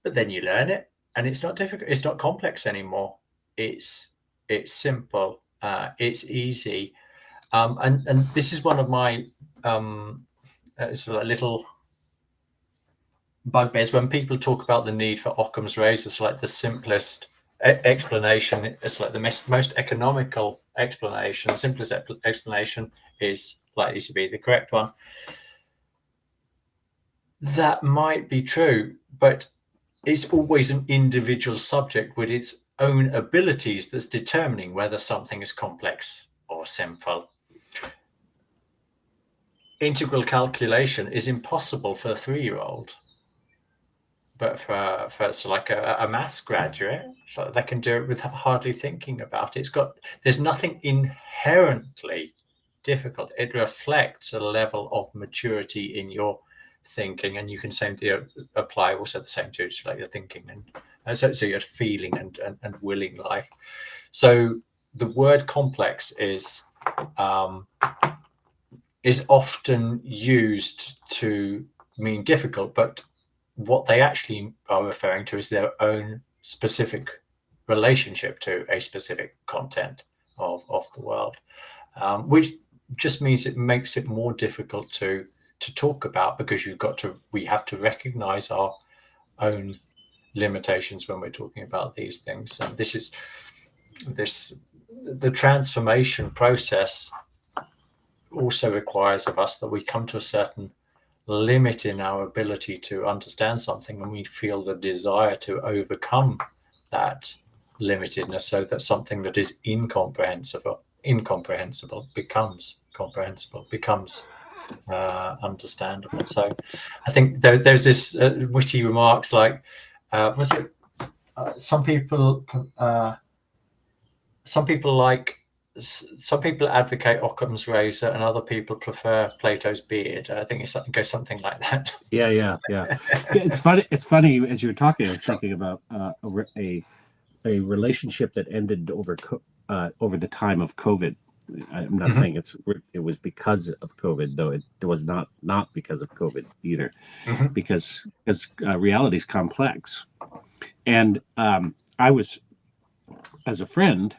But then you learn it, and it's not difficult. It's not complex anymore. It's simple. It's easy. And this is one of my it's a little bugbears when people talk about the need for Occam's razor. It's like the simplest explanation. It's like the most economical explanation. The simplest explanation is likely to be the correct one. That might be true, but it's always an individual subject with its own abilities that's determining whether something is complex or simple. Integral calculation is impossible for a 3-year-old. But for like a maths graduate, so they can do it with hardly thinking about it. There's nothing inherently difficult. It reflects a level of maturity in your thinking, and you can apply also the same to like your thinking and so your feeling and willing life. So the word complex is often used to mean difficult, but what they actually are referring to is their own specific relationship to a specific content of the world, which just means it makes it more difficult to talk about, because we have to recognize our own limitations when we're talking about these things. And the transformation process also requires of us that we come to a certain limit in our ability to understand something, and we feel the desire to overcome that limitedness so that something that is incomprehensible becomes comprehensible, becomes understandable. So I think there's this witty remarks like some people advocate Occam's razor and other people prefer Plato's beard. I think it goes something like that. Yeah. It's funny as you were talking, I was thinking about a relationship that ended over the time of COVID, I'm not saying it was because of COVID, though it was not because of COVID either, because reality is complex. And I was, as a friend,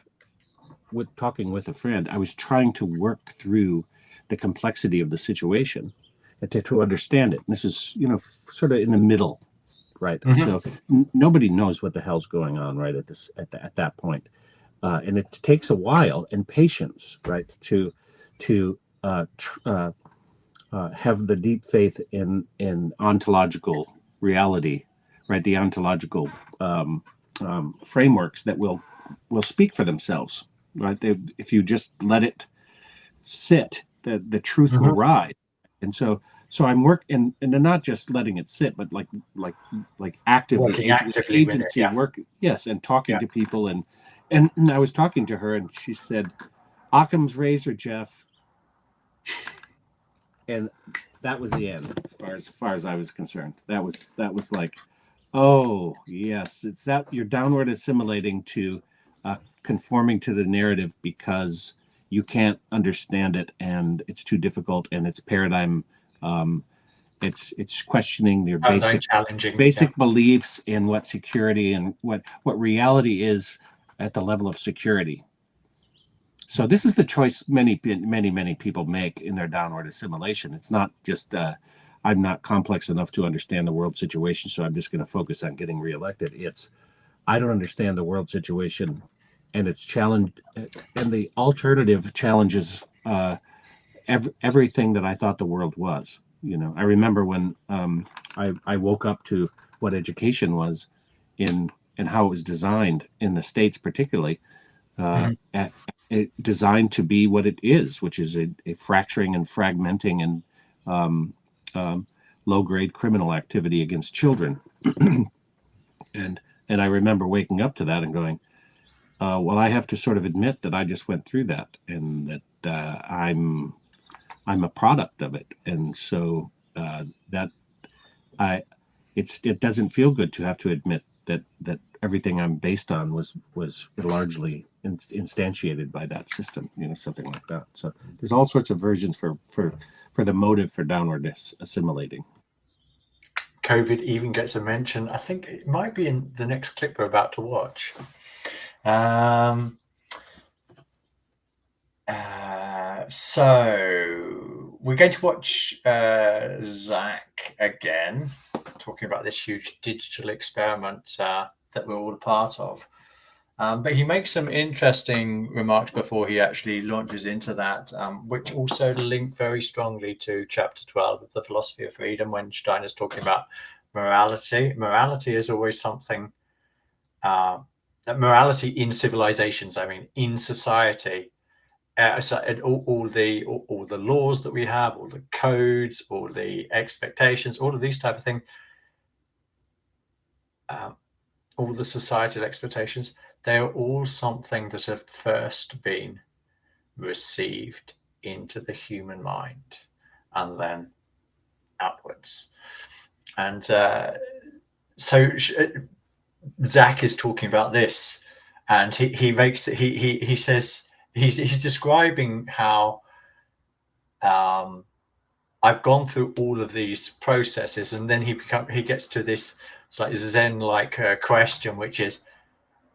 talking with a friend, I was trying to work through the complexity of the situation and to understand it. And this is, sort of in the middle, right? So nobody knows what the hell's going on right at that point. And it takes a while and patience, right, to have the deep faith in ontological reality, right? The ontological frameworks that will speak for themselves, right? If you just let it sit, the truth will rise. And so I'm working, and they're not just letting it sit, but like actively, working actively agency with it, work, yes, and talking to people, and I was talking to her, and she said, "Occam's razor, Jeff," and that was the end, as far as I was concerned. That was like, oh yes, it's that you're downward assimilating to conforming to the narrative because you can't understand it, and it's too difficult, and it's paradigm. It's questioning your basic beliefs in what security and what reality is at the level of security. So this is the choice many people make in their downward assimilation. It's not just I'm not complex enough to understand the world situation, so I'm just going to focus on getting reelected. It's I don't understand the world situation, and it's challenged, and the alternative challenges everything that I thought the world was. I remember when I woke up to what education was and how it was designed in the States, particularly designed to be what it is, which is a fracturing and fragmenting and low-grade criminal activity against children. and I remember waking up to that and going, well, I have to sort of admit that I just went through that, and that I'm a product of it, and so it doesn't feel good to have to admit that everything I'm based on was largely instantiated by that system, something like that. So there's all sorts of versions for the motive for downward assimilating. COVID even gets a mention. I think it might be in the next clip we're about to watch. So we're going to watch Zak again, talking about this huge digital experiment that we're all a part of. But he makes some interesting remarks before he actually launches into that, which also link very strongly to chapter 12 of the Philosophy of Freedom, when Stein is talking about morality. Morality is always something, morality in civilizations, in society, so all the laws that we have, all the codes, all the expectations, all of these type of things, all the societal expectations, they are all something that have first been received into the human mind and then outwards. And so Zak is talking about this, and he says he's describing how I've gone through all of these processes, and then he gets to this like Zen-like question, which is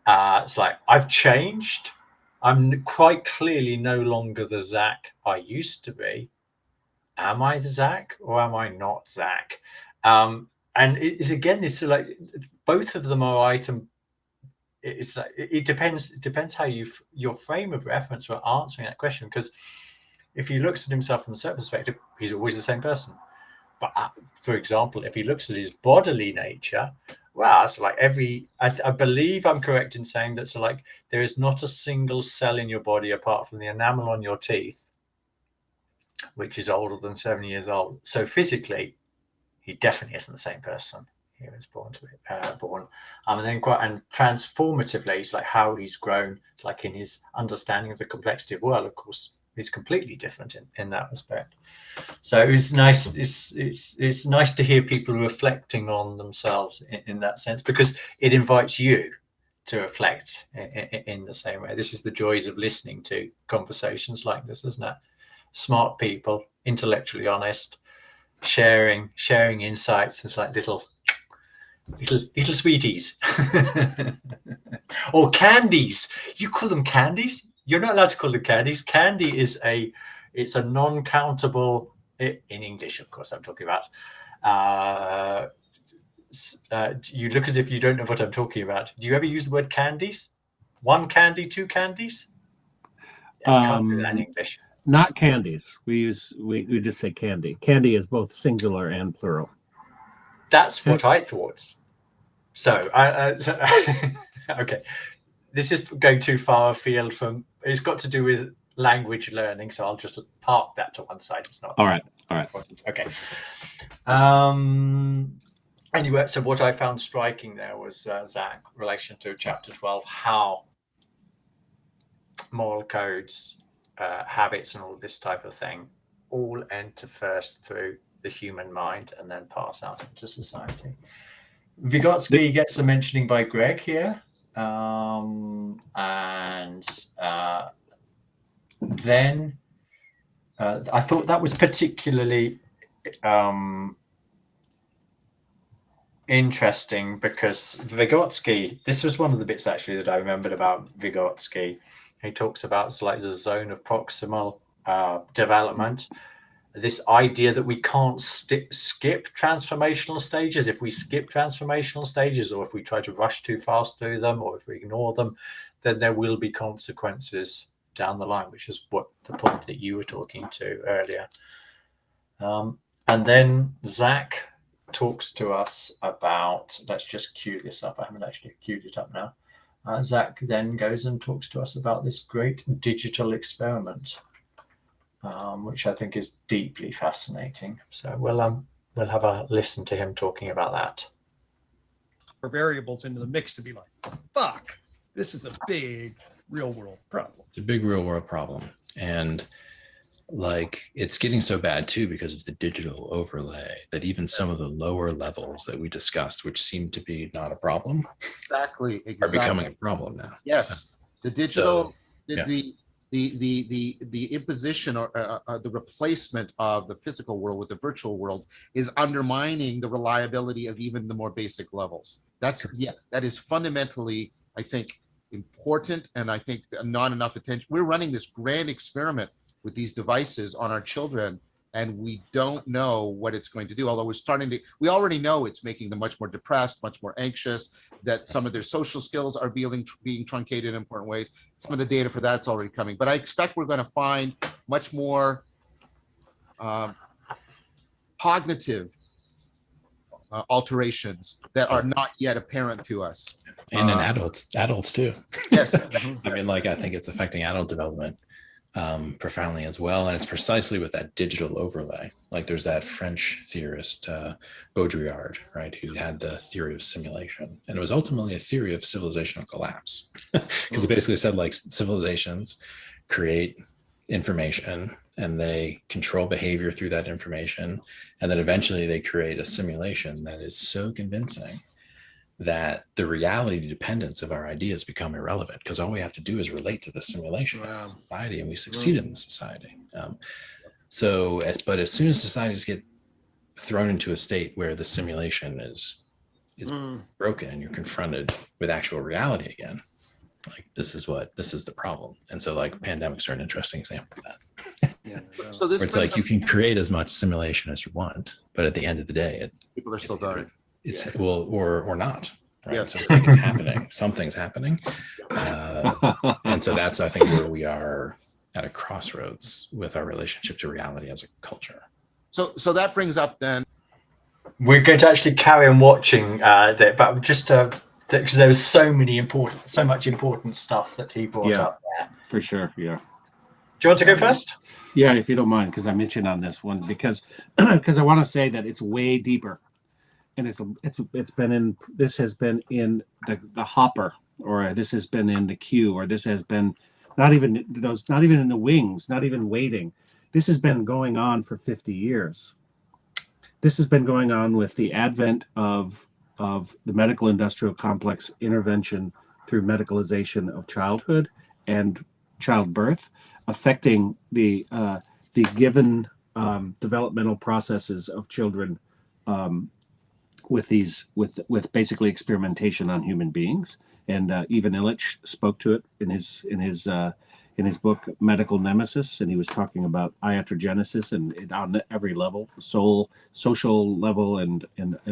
it's like, I've changed. I'm quite clearly no longer the Zak I used to be. Am I the Zak or am I not Zak? And it's again, this like both of them are right. It's like it depends how your frame of reference for answering that question. Because if he looks at himself from a certain perspective, he's always the same person. But for example, if he looks at his bodily nature, well, it's like I believe I'm correct in saying that. So like there is not a single cell in your body apart from the enamel on your teeth, which is older than 7 years old. So physically, he definitely isn't the same person he was born. And then and transformatively, it's like how he's grown, like in his understanding of the complexity of world. Of course, he's completely different in that respect. So it's nice. It's nice to hear people reflecting on themselves in that sense, because it invites you to reflect in the same way. This is the joys of listening to conversations like this, isn't it? Smart people, intellectually honest, sharing insights. It's like little sweeties. Or candies. You call them candies? You're not allowed to call them candies. Candy is it's a non-countable, in English, of course, I'm talking about. You look as if you don't know what I'm talking about. Do you ever use the word candies? One candy, two candies? Yeah, you can't do that in English. Not candies. We just say candy. Candy is both singular and plural. That's what I thought. So, okay, this is going too far afield from. It's got to do with language learning, so I'll just park that to one side. It's not All right. important. Okay. Anyway, so what I found striking there was Zach, relation to chapter 12, how moral codes, habits, and all this type of thing all enter first through the human mind and then pass out into society. Vygotsky gets a mentioning by Gregg here, and then I thought that was particularly interesting because Vygotsky, this was one of the bits actually that I remembered about Vygotsky. He talks about the zone of proximal development. This idea that we can't skip transformational stages. If we skip transformational stages, or if we try to rush too fast through them, or if we ignore them, then there will be consequences down the line, which is what the point that you were talking to earlier. And then Zach talks to us about, let's just cue this up. I haven't actually queued it up now. Zach then goes and talks to us about this great digital experiment, which I think is deeply fascinating. So we'll have a listen to him talking about that. Variables into the mix to be like, fuck, this is a big real world problem. It's a big real world problem. And like, it's getting so bad too because of the digital overlay that even some of the lower levels that we discussed, which seem to be not a problem, Exactly. are becoming a problem now. Yes, the digital, So, the imposition or the replacement of the physical world with the virtual world is undermining the reliability of even the more basic levels. That is fundamentally, I think, important, and I think not enough attention. We're running this grand experiment with these devices on our children, and we don't know what it's going to do. Although we already know it's making them much more depressed, much more anxious, that some of their social skills are being truncated in important ways. Some of the data for that's already coming. But I expect we're going to find much more cognitive alterations that are not yet apparent to us. And in adults too. Yes. I mean, like, I think it's affecting adult development profoundly as well. And it's precisely with that digital overlay. Like, there's that French theorist, Baudrillard, right, who had the theory of simulation. And it was ultimately a theory of civilizational collapse. Because it basically said, like, civilizations create information and they control behavior through that information. And then eventually they create a simulation that is so convincing that the reality dependence of our ideas become irrelevant, because all we have to do is relate to the simulation of society, and we succeed in the society. But as soon as societies get thrown into a state where the simulation is broken and you're confronted with actual reality again, like, this is the problem. And so, like, pandemics are an interesting example of that. So this, where it's like you can create as much simulation as you want, but at the end of the day, people are still dying. It's or not. Right? Yes. So it's like it's happening. Something's happening. And so that's, I think, where we are at a crossroads with our relationship to reality as a culture. So that brings up then. We're going to actually carry on watching that, but just because there was so much important stuff that he brought up there. For sure. Yeah. Do you want to go first? Yeah, if you don't mind, because I mentioned on this one, because I want to say that it's way deeper. And this has been in the hopper, or this has been in the queue, or this has been not even in the wings, not even waiting. This has been going on for 50 years. This has been going on with the advent of the medical industrial complex intervention through medicalization of childhood and childbirth, affecting the given developmental processes of children, with basically experimentation on human beings. And Ivan Illich spoke to it in his book Medical Nemesis, and he was talking about iatrogenesis and on every level, soul, social level, and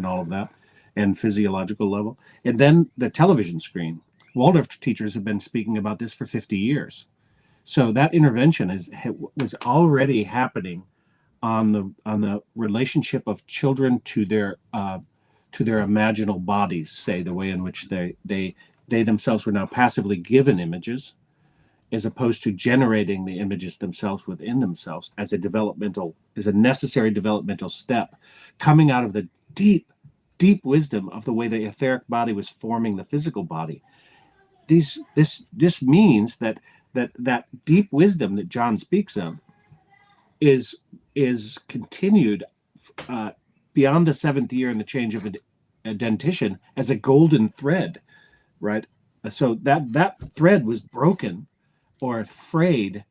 all of that, and physiological level. And then the television screen. Waldorf teachers have been speaking about this for 50 years. So that intervention was already happening on the relationship of children to their imaginal bodies, say, the way in which they themselves were now passively given images, as opposed to generating the images themselves within themselves as a necessary developmental step, coming out of the deep wisdom of the way the etheric body was forming the physical body. This means that deep wisdom that John speaks of is continued beyond the seventh year in the change of a dentition as a golden thread, right? So that thread was broken or frayed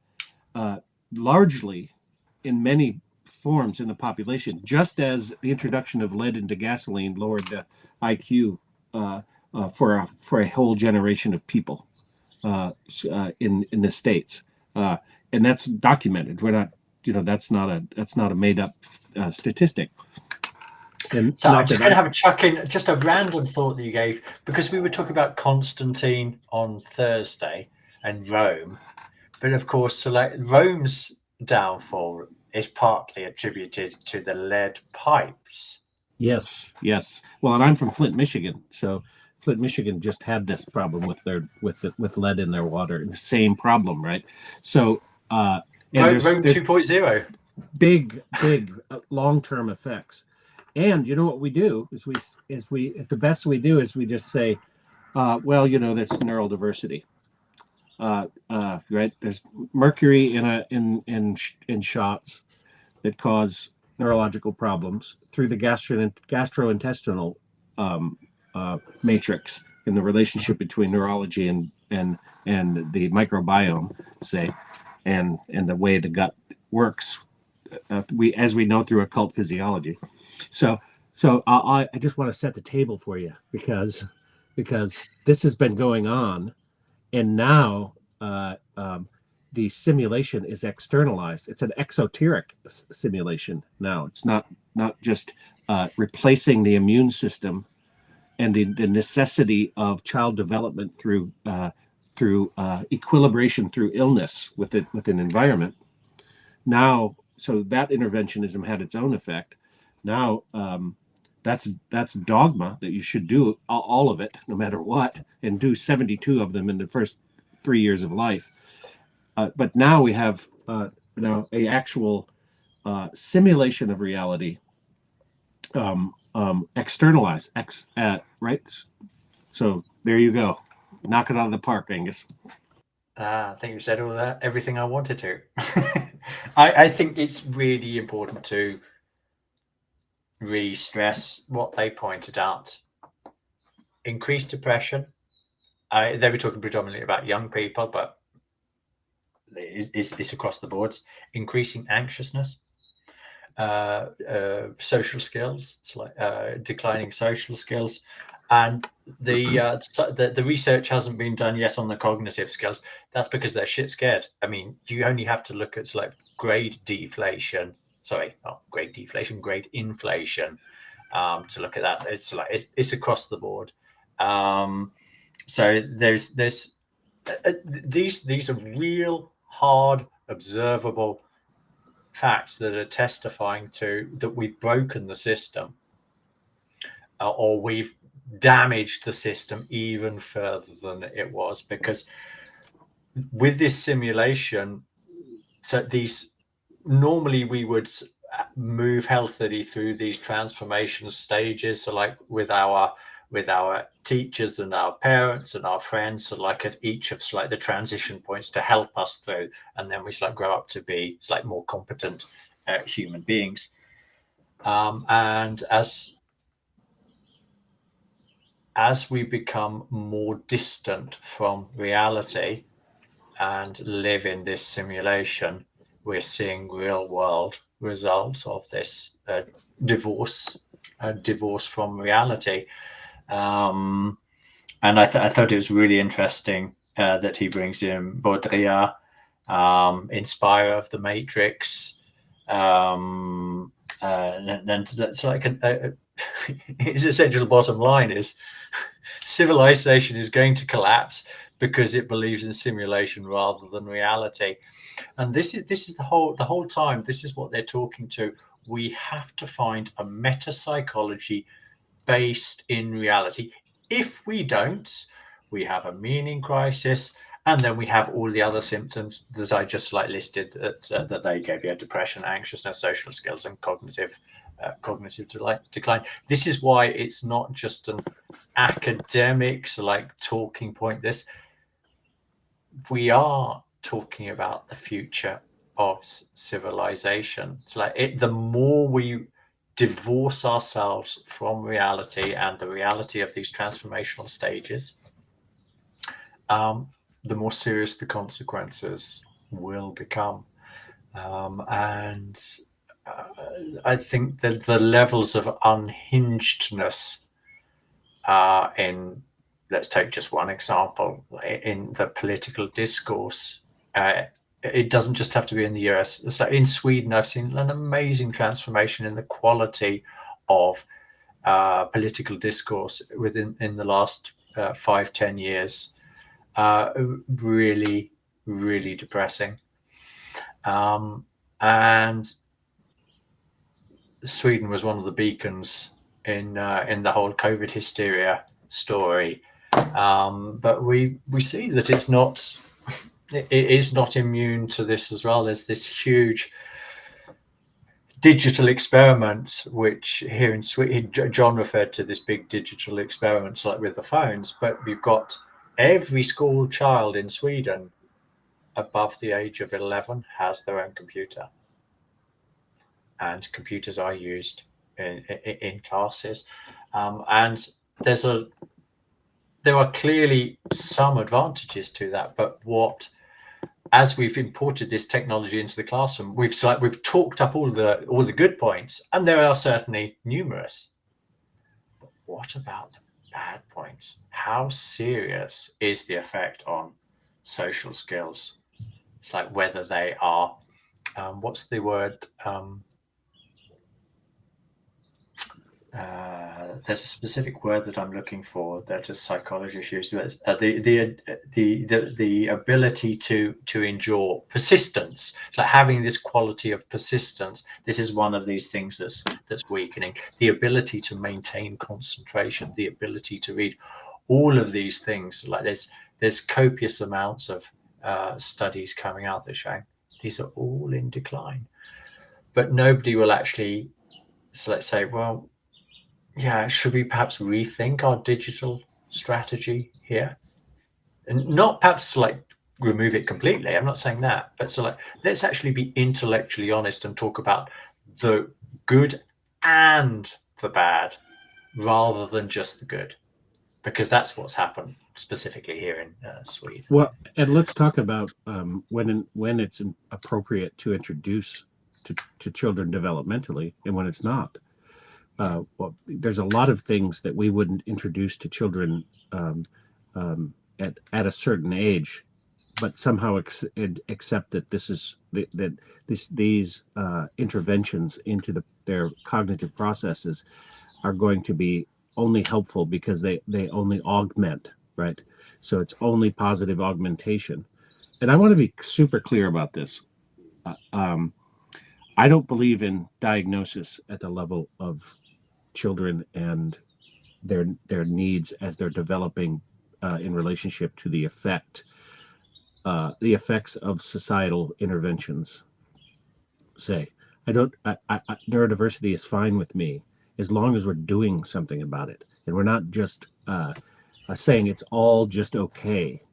largely in many forms in the population, just as the introduction of lead into gasoline lowered the IQ for a whole generation of people in the States, and that's documented. We're not, that's not a made up statistic. And so I'm just going to have a chuck in just a random thought that you gave, because we were talking about Constantine on Thursday and Rome, but of course, Rome's downfall is partly attributed to the lead pipes. Yes. Well, and I'm from Flint, Michigan, so Flint, Michigan just had this problem with lead in their water. The same problem, right? So, Rome 2.0. Big long-term effects. And what we do is the best we do is we just say, well, that's neural diversity. Right? There's mercury in shots that cause neurological problems through the gastrointestinal matrix in the relationship between neurology and the microbiome, say, and the way the gut works. As we know through occult physiology. So I just want to set the table for you because this has been going on, and now the simulation is externalized. It's an exoteric simulation now. It's not just replacing the immune system and the necessity of child development through equilibration through illness with an environment. Now, so that interventionism had its own effect. Now, that's dogma that you should do all of it, no matter what, and do 72 of them in the first 3 years of life. But now we have a actual simulation of reality, externalized, right? So there you go. Knock it out of the park, Angus. I think you said everything I wanted to. I think it's really important to re-stress what they pointed out. Increased depression. They were talking predominantly about young people, but it's across the board. Increasing anxiousness, social skills, it's like declining social skills, and the research hasn't been done yet on the cognitive skills. That's because they're shit scared. I mean, you only have to look at grade inflation to look at that. It's across the board. So there's these are real hard observable facts that are testifying to that we've broken the system, or we've damaged the system even further than it was, because with this simulation, normally we would move healthily through these transformation stages. So like with our teachers and our parents and our friends, so like at each of the transition points to help us through, and then we grow up to be more competent human beings. And as we become more distant from reality and live in this simulation, we're seeing real world results of this divorce from reality. And I thought it was really interesting that he brings in Baudrillard, inspirer of the Matrix, and that's like his essential bottom line is civilization is going to collapse because it believes in simulation rather than reality. And this is the whole time. This is what they're talking to. We have to find a metapsychology based in reality. If we don't, we have a meaning crisis, and then we have all the other symptoms that I just listed that they gave you: depression, anxiousness, social skills, and cognitive decline. This is why it's not just an academic talking point. We are talking about the future of civilization. It's the more we divorce ourselves from reality and the reality of these transformational stages, the more serious the consequences will become. And I think that the levels of unhingedness in, let's take just one example, in the political discourse, it doesn't just have to be in the US. So in Sweden, I've seen an amazing transformation in the quality of political discourse in the last 5-10 years. Really, really depressing. And Sweden was one of the beacons in the whole COVID hysteria story. But we see that it is not immune to this as well. There's this huge digital experiment, which here in Sweden, John referred to this big digital experiment with the phones, but we've got every school child in Sweden above the age of 11 has their own computer, and computers are used in classes, and there are clearly some advantages to that. But as we've imported this technology into the classroom, we've talked up all the good points, and there are certainly numerous. But what about the bad points? How serious is the effect on social skills? It's whether they are, what's the word? There's a specific word that I'm looking for that is psychology issues. The ability to endure, persistence. It's having this quality of persistence. This is one of these things that's weakening. The ability to maintain concentration, the ability to read, all of these things. There's copious amounts of studies coming out that show these are all in decline. But nobody will actually. So let's say, well, yeah, should we perhaps rethink our digital strategy here? And not perhaps remove it completely. I'm not saying that, but let's actually be intellectually honest and talk about the good and the bad rather than just the good, because that's what's happened specifically here in Sweden. Well, and let's talk about when it's appropriate to introduce to children developmentally and when it's not. Well, there's a lot of things that we wouldn't introduce to children at a certain age, but somehow accept that these interventions into their cognitive processes are going to be only helpful because they only augment, right? So it's only positive augmentation. And I want to be super clear about this. I don't believe in diagnosis at the level of children and their needs as they're developing in relationship to the effects of societal interventions. Neurodiversity is fine with me as long as we're doing something about it, and we're not just saying it's all just okay,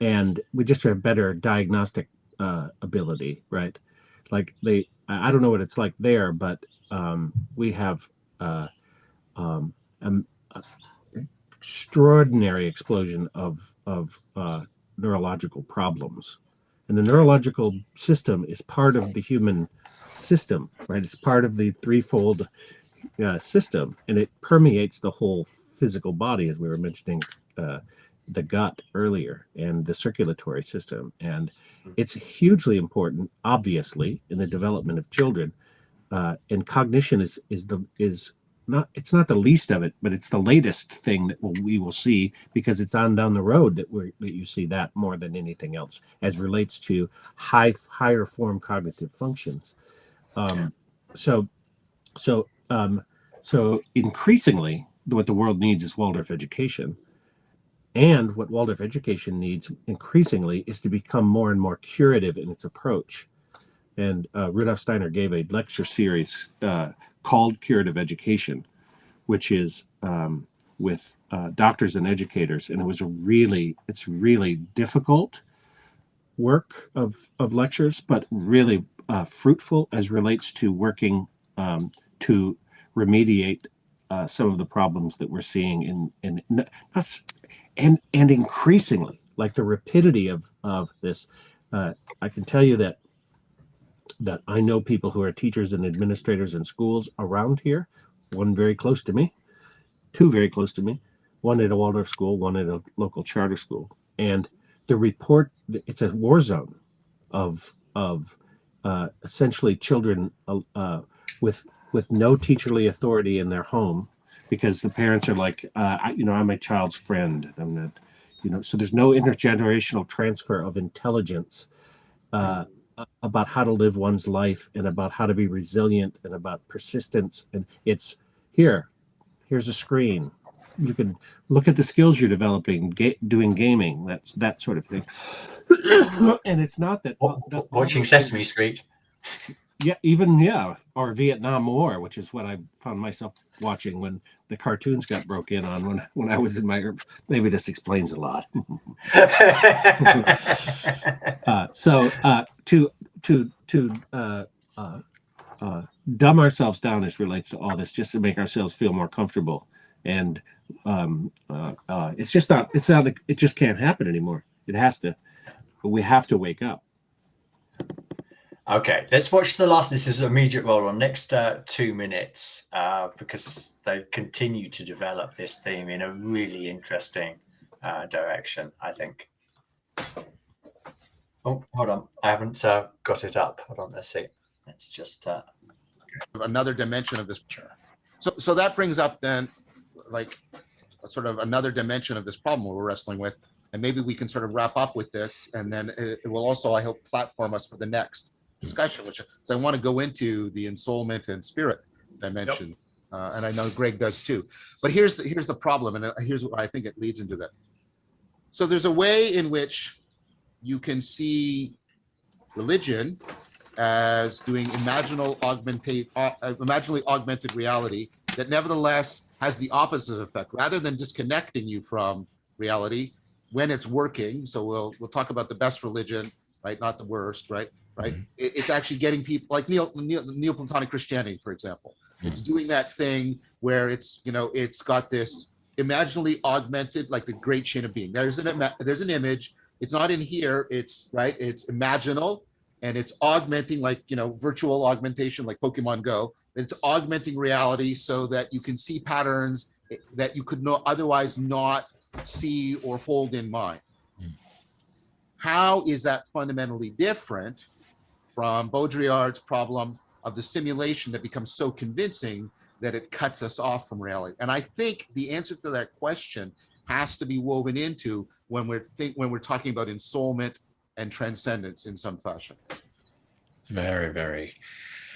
and we just have better diagnostic ability, right? I don't know what it's like there, but we have extraordinary explosion of neurological problems. And the neurological system is part of the human system, right? It's part of the threefold system, and it permeates the whole physical body, as we were mentioning the gut earlier, and the circulatory system. And it's hugely important, obviously, in the development of children. And cognition is not the least of it, but it's the latest thing that we will see, because it's on down the road that you see that more than anything else as relates to higher form cognitive functions. So increasingly, what the world needs is Waldorf education. And what Waldorf education needs increasingly is to become more and more curative in its approach. And Rudolf Steiner gave a lecture series called Curative Education, which is with doctors and educators. And it's really difficult work of lectures, but really fruitful as relates to working to remediate some of the problems that we're seeing and increasingly, like the rapidity of this. I can tell you that I know people who are teachers and administrators in schools around here, one very close to me, two very close to me, one at a Waldorf school, one at a local charter school. And the report, it's a war zone of essentially children with no teacherly authority in their home, because the parents are like, I'm my child's friend. I'm not, so there's no intergenerational transfer of intelligence about how to live one's life, and about how to be resilient, and about persistence. And it's here's a screen. You can look at the skills you're developing, doing gaming, that sort of thing. And it's not that watching Sesame Street. Or Vietnam War, which is what I found myself watching when the cartoons got broke in on when I was in my. Maybe this explains a lot. To dumb ourselves down as relates to all this, just to make ourselves feel more comfortable, and it's just not. It's not. It just can't happen anymore. It has to. We have to wake up. Okay, let's watch the last. This is immediate roll on next 2 minutes, because they continue to develop this theme in a really interesting direction, I think. Oh, hold on. I haven't got it up. Hold on, let's see. Let's just... Another dimension of this. So that brings up then, like, sort of another dimension of this problem we're wrestling with. And maybe we can sort of wrap up with this, and then it will also, I hope, platform us for the next discussion, which I want to go into the ensoulment and spirit dimension. Yep. And I know Greg does too. But here's the problem, and here's what I think it leads into that. So there's a way in which you can see religion as doing imaginally augmented reality that nevertheless has the opposite effect. Rather than disconnecting you from reality when it's working, so we'll talk about the best religion, right? Not the worst, right? Mm-hmm. It's actually getting people like Neoplatonic Christianity, for example. Mm-hmm. It's doing that thing where it's got this imaginally augmented, like the great chain of being. There's an image. It's not in here. It's right. It's imaginal, and it's augmenting, like virtual augmentation, like Pokemon Go. It's augmenting reality so that you can see patterns that you could otherwise not see or hold in mind. How is that fundamentally different from Baudrillard's problem of the simulation that becomes so convincing that it cuts us off from reality? And I think the answer to that question has to be woven into when we're talking about ensoulment and transcendence in some fashion. Very, very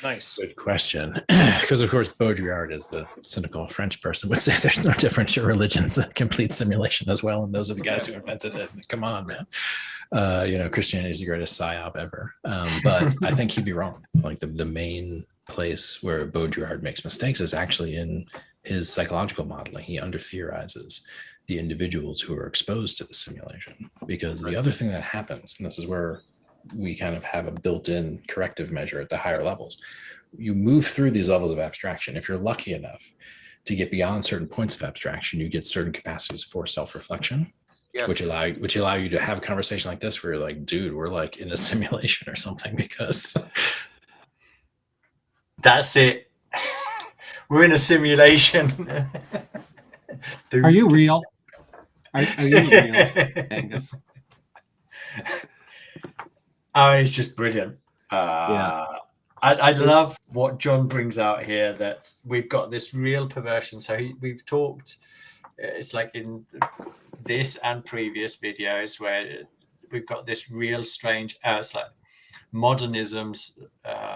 nice. Good question. Because of course, Baudrillard, is the cynical French person, would say there's no difference in religion's a complete simulation as well. And those are the guys who invented it. Come on, man. Christianity is the greatest psyop ever. But I think he'd be wrong. Like the main place where Baudrillard makes mistakes is actually in his psychological modeling. He under-theorizes the individuals who are exposed to the simulation. Because the other thing that happens, and this is where we kind of have a built-in corrective measure at the higher levels, you move through these levels of abstraction. If you're lucky enough to get beyond certain points of abstraction, you get certain capacities for self-reflection, Yes. which allow you to have a conversation like this where you're like, dude, we're like in a simulation or something, because That's it. We're in a simulation. Are you real? Are you real, Angus? Oh, it's just brilliant. Yeah. I love what John brings out here, that we've got this real perversion. So we've talked, it's like in this and previous videos where we've got this real strange, it's like modernism's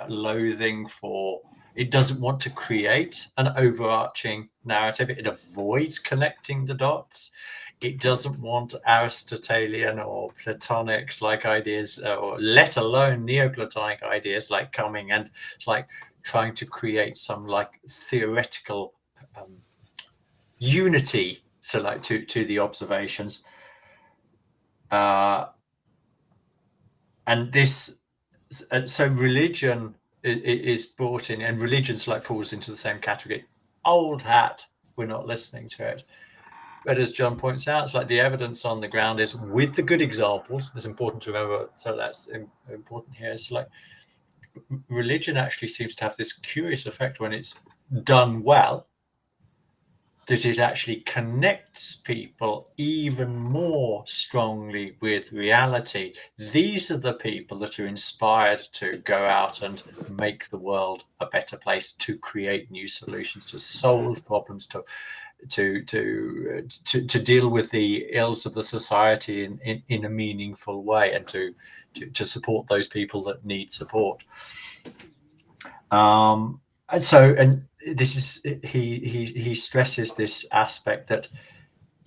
loathing for, it doesn't want to create an overarching narrative. It avoids connecting the dots. It doesn't want Aristotelian or Platonic like ideas, or let alone Neoplatonic ideas like coming and it's like trying to create some like theoretical unity. So like to the observations. And this, so religion is brought in, and religion's like falls into the same category. Old hat, we're not listening to it. But as John points out, it's like the evidence on the ground is with the good examples. It's important to remember. So that's important here. It's like religion actually seems to have this curious effect when it's done well, that it actually connects people even more strongly with reality. These are the people that are inspired to go out and make the world a better place, to create new solutions, to solve problems, to deal with the ills of the society in a meaningful way, and to support those people that need support. And this is, he stresses this aspect that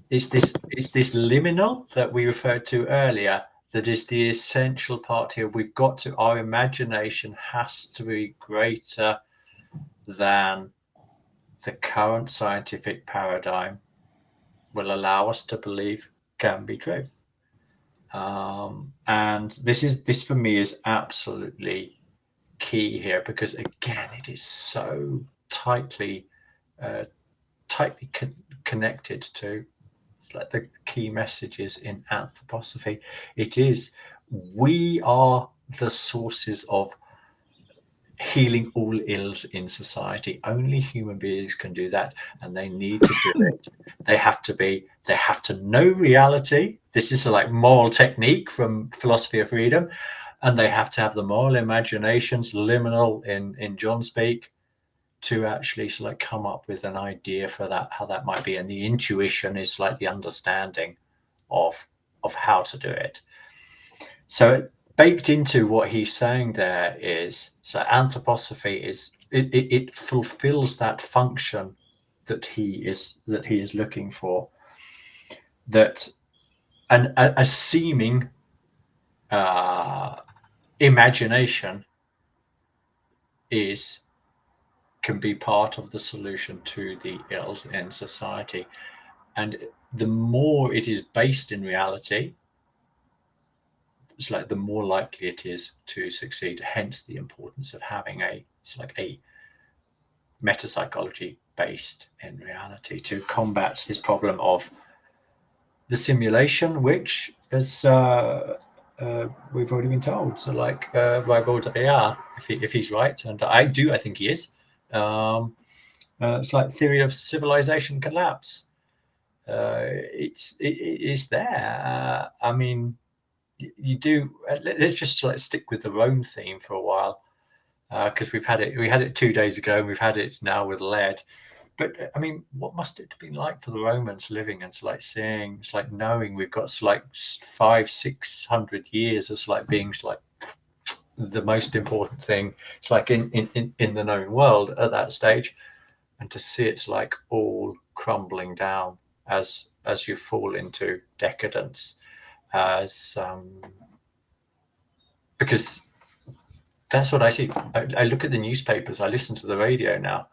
it's this liminal that we referred to earlier that is the essential part here. We've got to, our imagination has to be greater than the current scientific paradigm will allow us to believe can be true. And this for me is absolutely key here, because again, it is so tightly connected to like the key messages in anthroposophy. It is, we are the sources of healing all ills in society. Only human beings can do that, and they need to do it. They have to know reality. This is like moral technique from philosophy of freedom, and they have to have the moral imaginations, liminal in John speak, to actually like come up with an idea for that, how that might be. And the intuition is like the understanding of how to do it. So baked into what he's saying there is, so anthroposophy is, it fulfills that function that he is looking for, that a seeming imagination can be part of the solution to the ills in society. And the more it is based in reality, it's like the more likely it is to succeed. Hence the importance of having a metapsychology based in reality to combat this problem of the simulation, which is we've already been told. So like by Baudrillard, if he's right, and I think he is. It's like theory of civilization collapse. It is there. I mean, you do. Let's just like stick with the Rome theme for a while, because we had it 2 days ago, and we've had it now with lead. But I mean, what must it have been like for the Romans living and like seeing, it's like knowing we've got like 500-600 years of like being like the most important thing. It's like in the known world at that stage, and to see it's like all crumbling down as you fall into decadence, because that's what I see. I look at the newspapers, I listen to the radio now,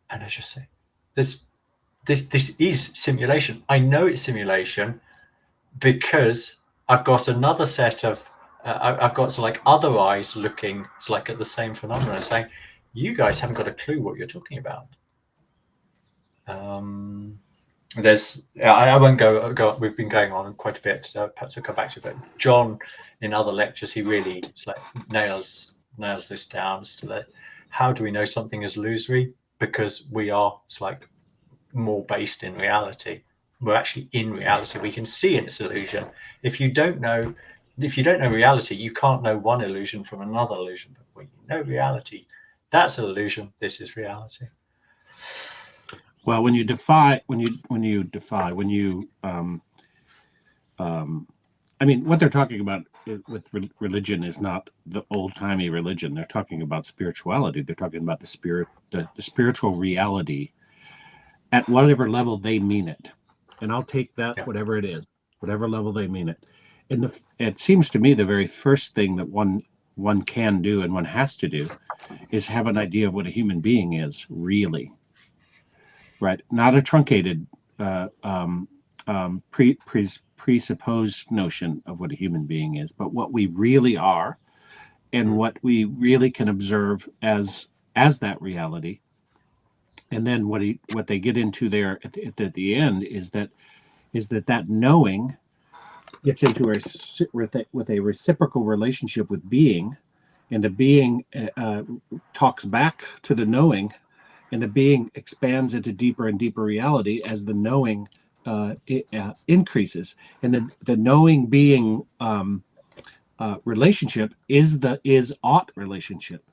and I just say, this is simulation. I know it's simulation because I've got another set of I've got like other eyes looking at the same phenomena, saying, you guys haven't got a clue what you're talking about. I won't go. We've been going on quite a bit, so perhaps we'll come back to it. But John, in other lectures, he really nails this down as to how do we know something is illusory? Because we are more based in reality. We're actually in reality. We can see in its illusion. If you don't know reality, you can't know one illusion from another illusion. But when you know reality, that's an illusion. This is reality. Well, when you I mean, what they're talking about with religion is not the old-timey religion. They're talking about spirituality. They're talking about the spirit, the spiritual reality at whatever level they mean it. And I'll take that, whatever it is, whatever level they mean it. And it seems to me the very first thing that one can do and one has to do is have an idea of what a human being is, really. Right? Not a truncated presupposed notion of what a human being is, but what we really are and what we really can observe as that reality. And then what they get into there at the end is that knowing gets into with a reciprocal relationship with being, and the being talks back to the knowing, and the being expands into deeper and deeper reality as the knowing increases, and the knowing being relationship is the is-ought relationship,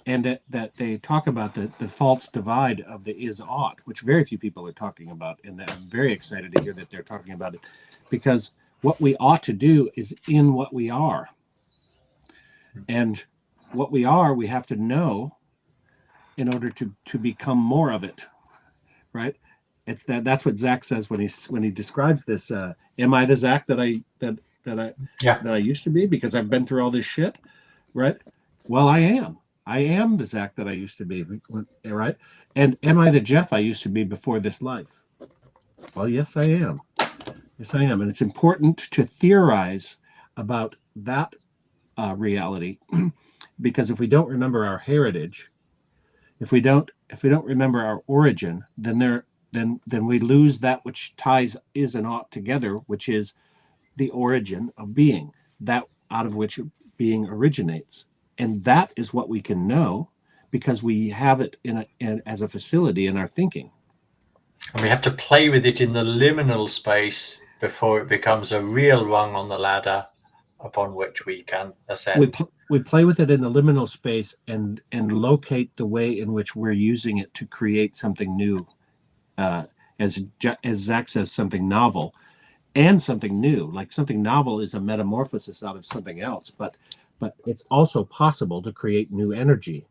and that they talk about the false divide of the is-ought, which very few people are talking about, and I'm very excited to hear that they're talking about it, because what we ought to do is in what we are, and what we are, we have to know in order to become more of it, right? It's that's what Zak says when he describes this. Am I the Zak that I used to be because I've been through all this shit, right? Well, I am. I am the Zak that I used to be, right? And am I the Jeff I used to be before this life? Well, yes, I am. Yes, I am. And it's important to theorize about that reality, because if we don't remember our heritage, if we don't remember our origin, then we lose that which ties is and ought together, which is the origin of being, that out of which being originates. And that is what we can know because we have it as a facility in our thinking. And we have to play with it in the liminal space before it becomes a real rung on the ladder upon which we can ascend. We play with it in the liminal space and locate the way in which we're using it to create something new, as Zak says, something novel and something new. Like something novel is a metamorphosis out of something else, but it's also possible to create new energy,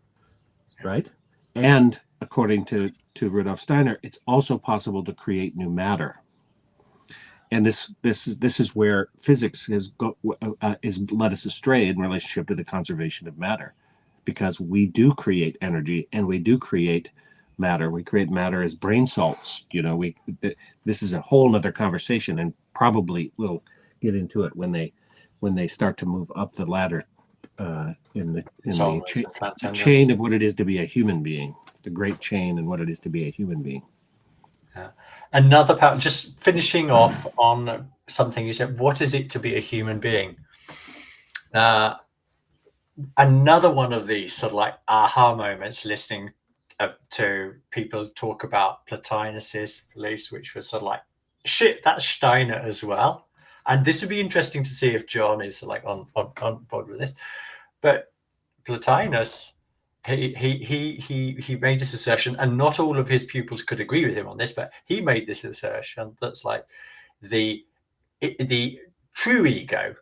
right? And according to Rudolf Steiner, it's also possible to create new matter. And this is where physics has led us astray in relationship to the conservation of matter, because we do create energy and we do create matter. We create matter as brain salts. This is a whole other conversation, and probably we'll get into it when they start to move up the ladder in the chain of what it is to be a human being, the great chain, and what it is to be a human being. Another part, just finishing off on something you said, what is it to be a human being? Another one of these sort of like aha moments listening to people talk about Plotinus's beliefs, which was sort of like, shit, that's Steiner as well. And this would be interesting to see if John is like on board with this. But Plotinus, he made this assertion, and not all of his pupils could agree with him on this, but he made this assertion that's like the true ego,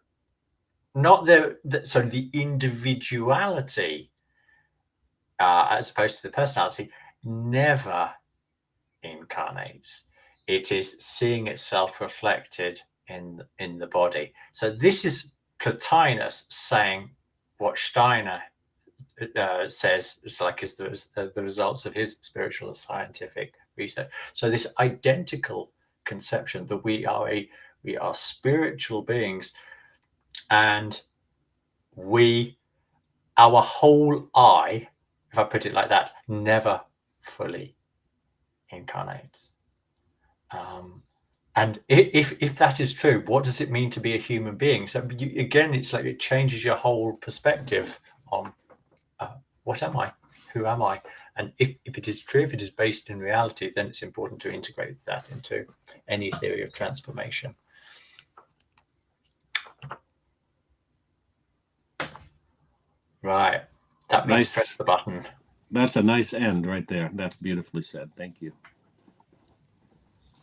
not the individuality, as opposed to the personality, never incarnates. It is seeing itself reflected in the body. So this is Plotinus saying what Steiner says is the results of his spiritual and scientific research. So this identical conception that we are spiritual beings, and our whole I, if I put it like that, never fully incarnates. And if that is true, what does it mean to be a human being? So again, it's like it changes your whole perspective on what am I, who am I, and if it is true, if it is based in reality, then it's important to integrate that into any theory of transformation. Right, that means Nice. press the button. That's a nice end right there. That's beautifully said. Thank you.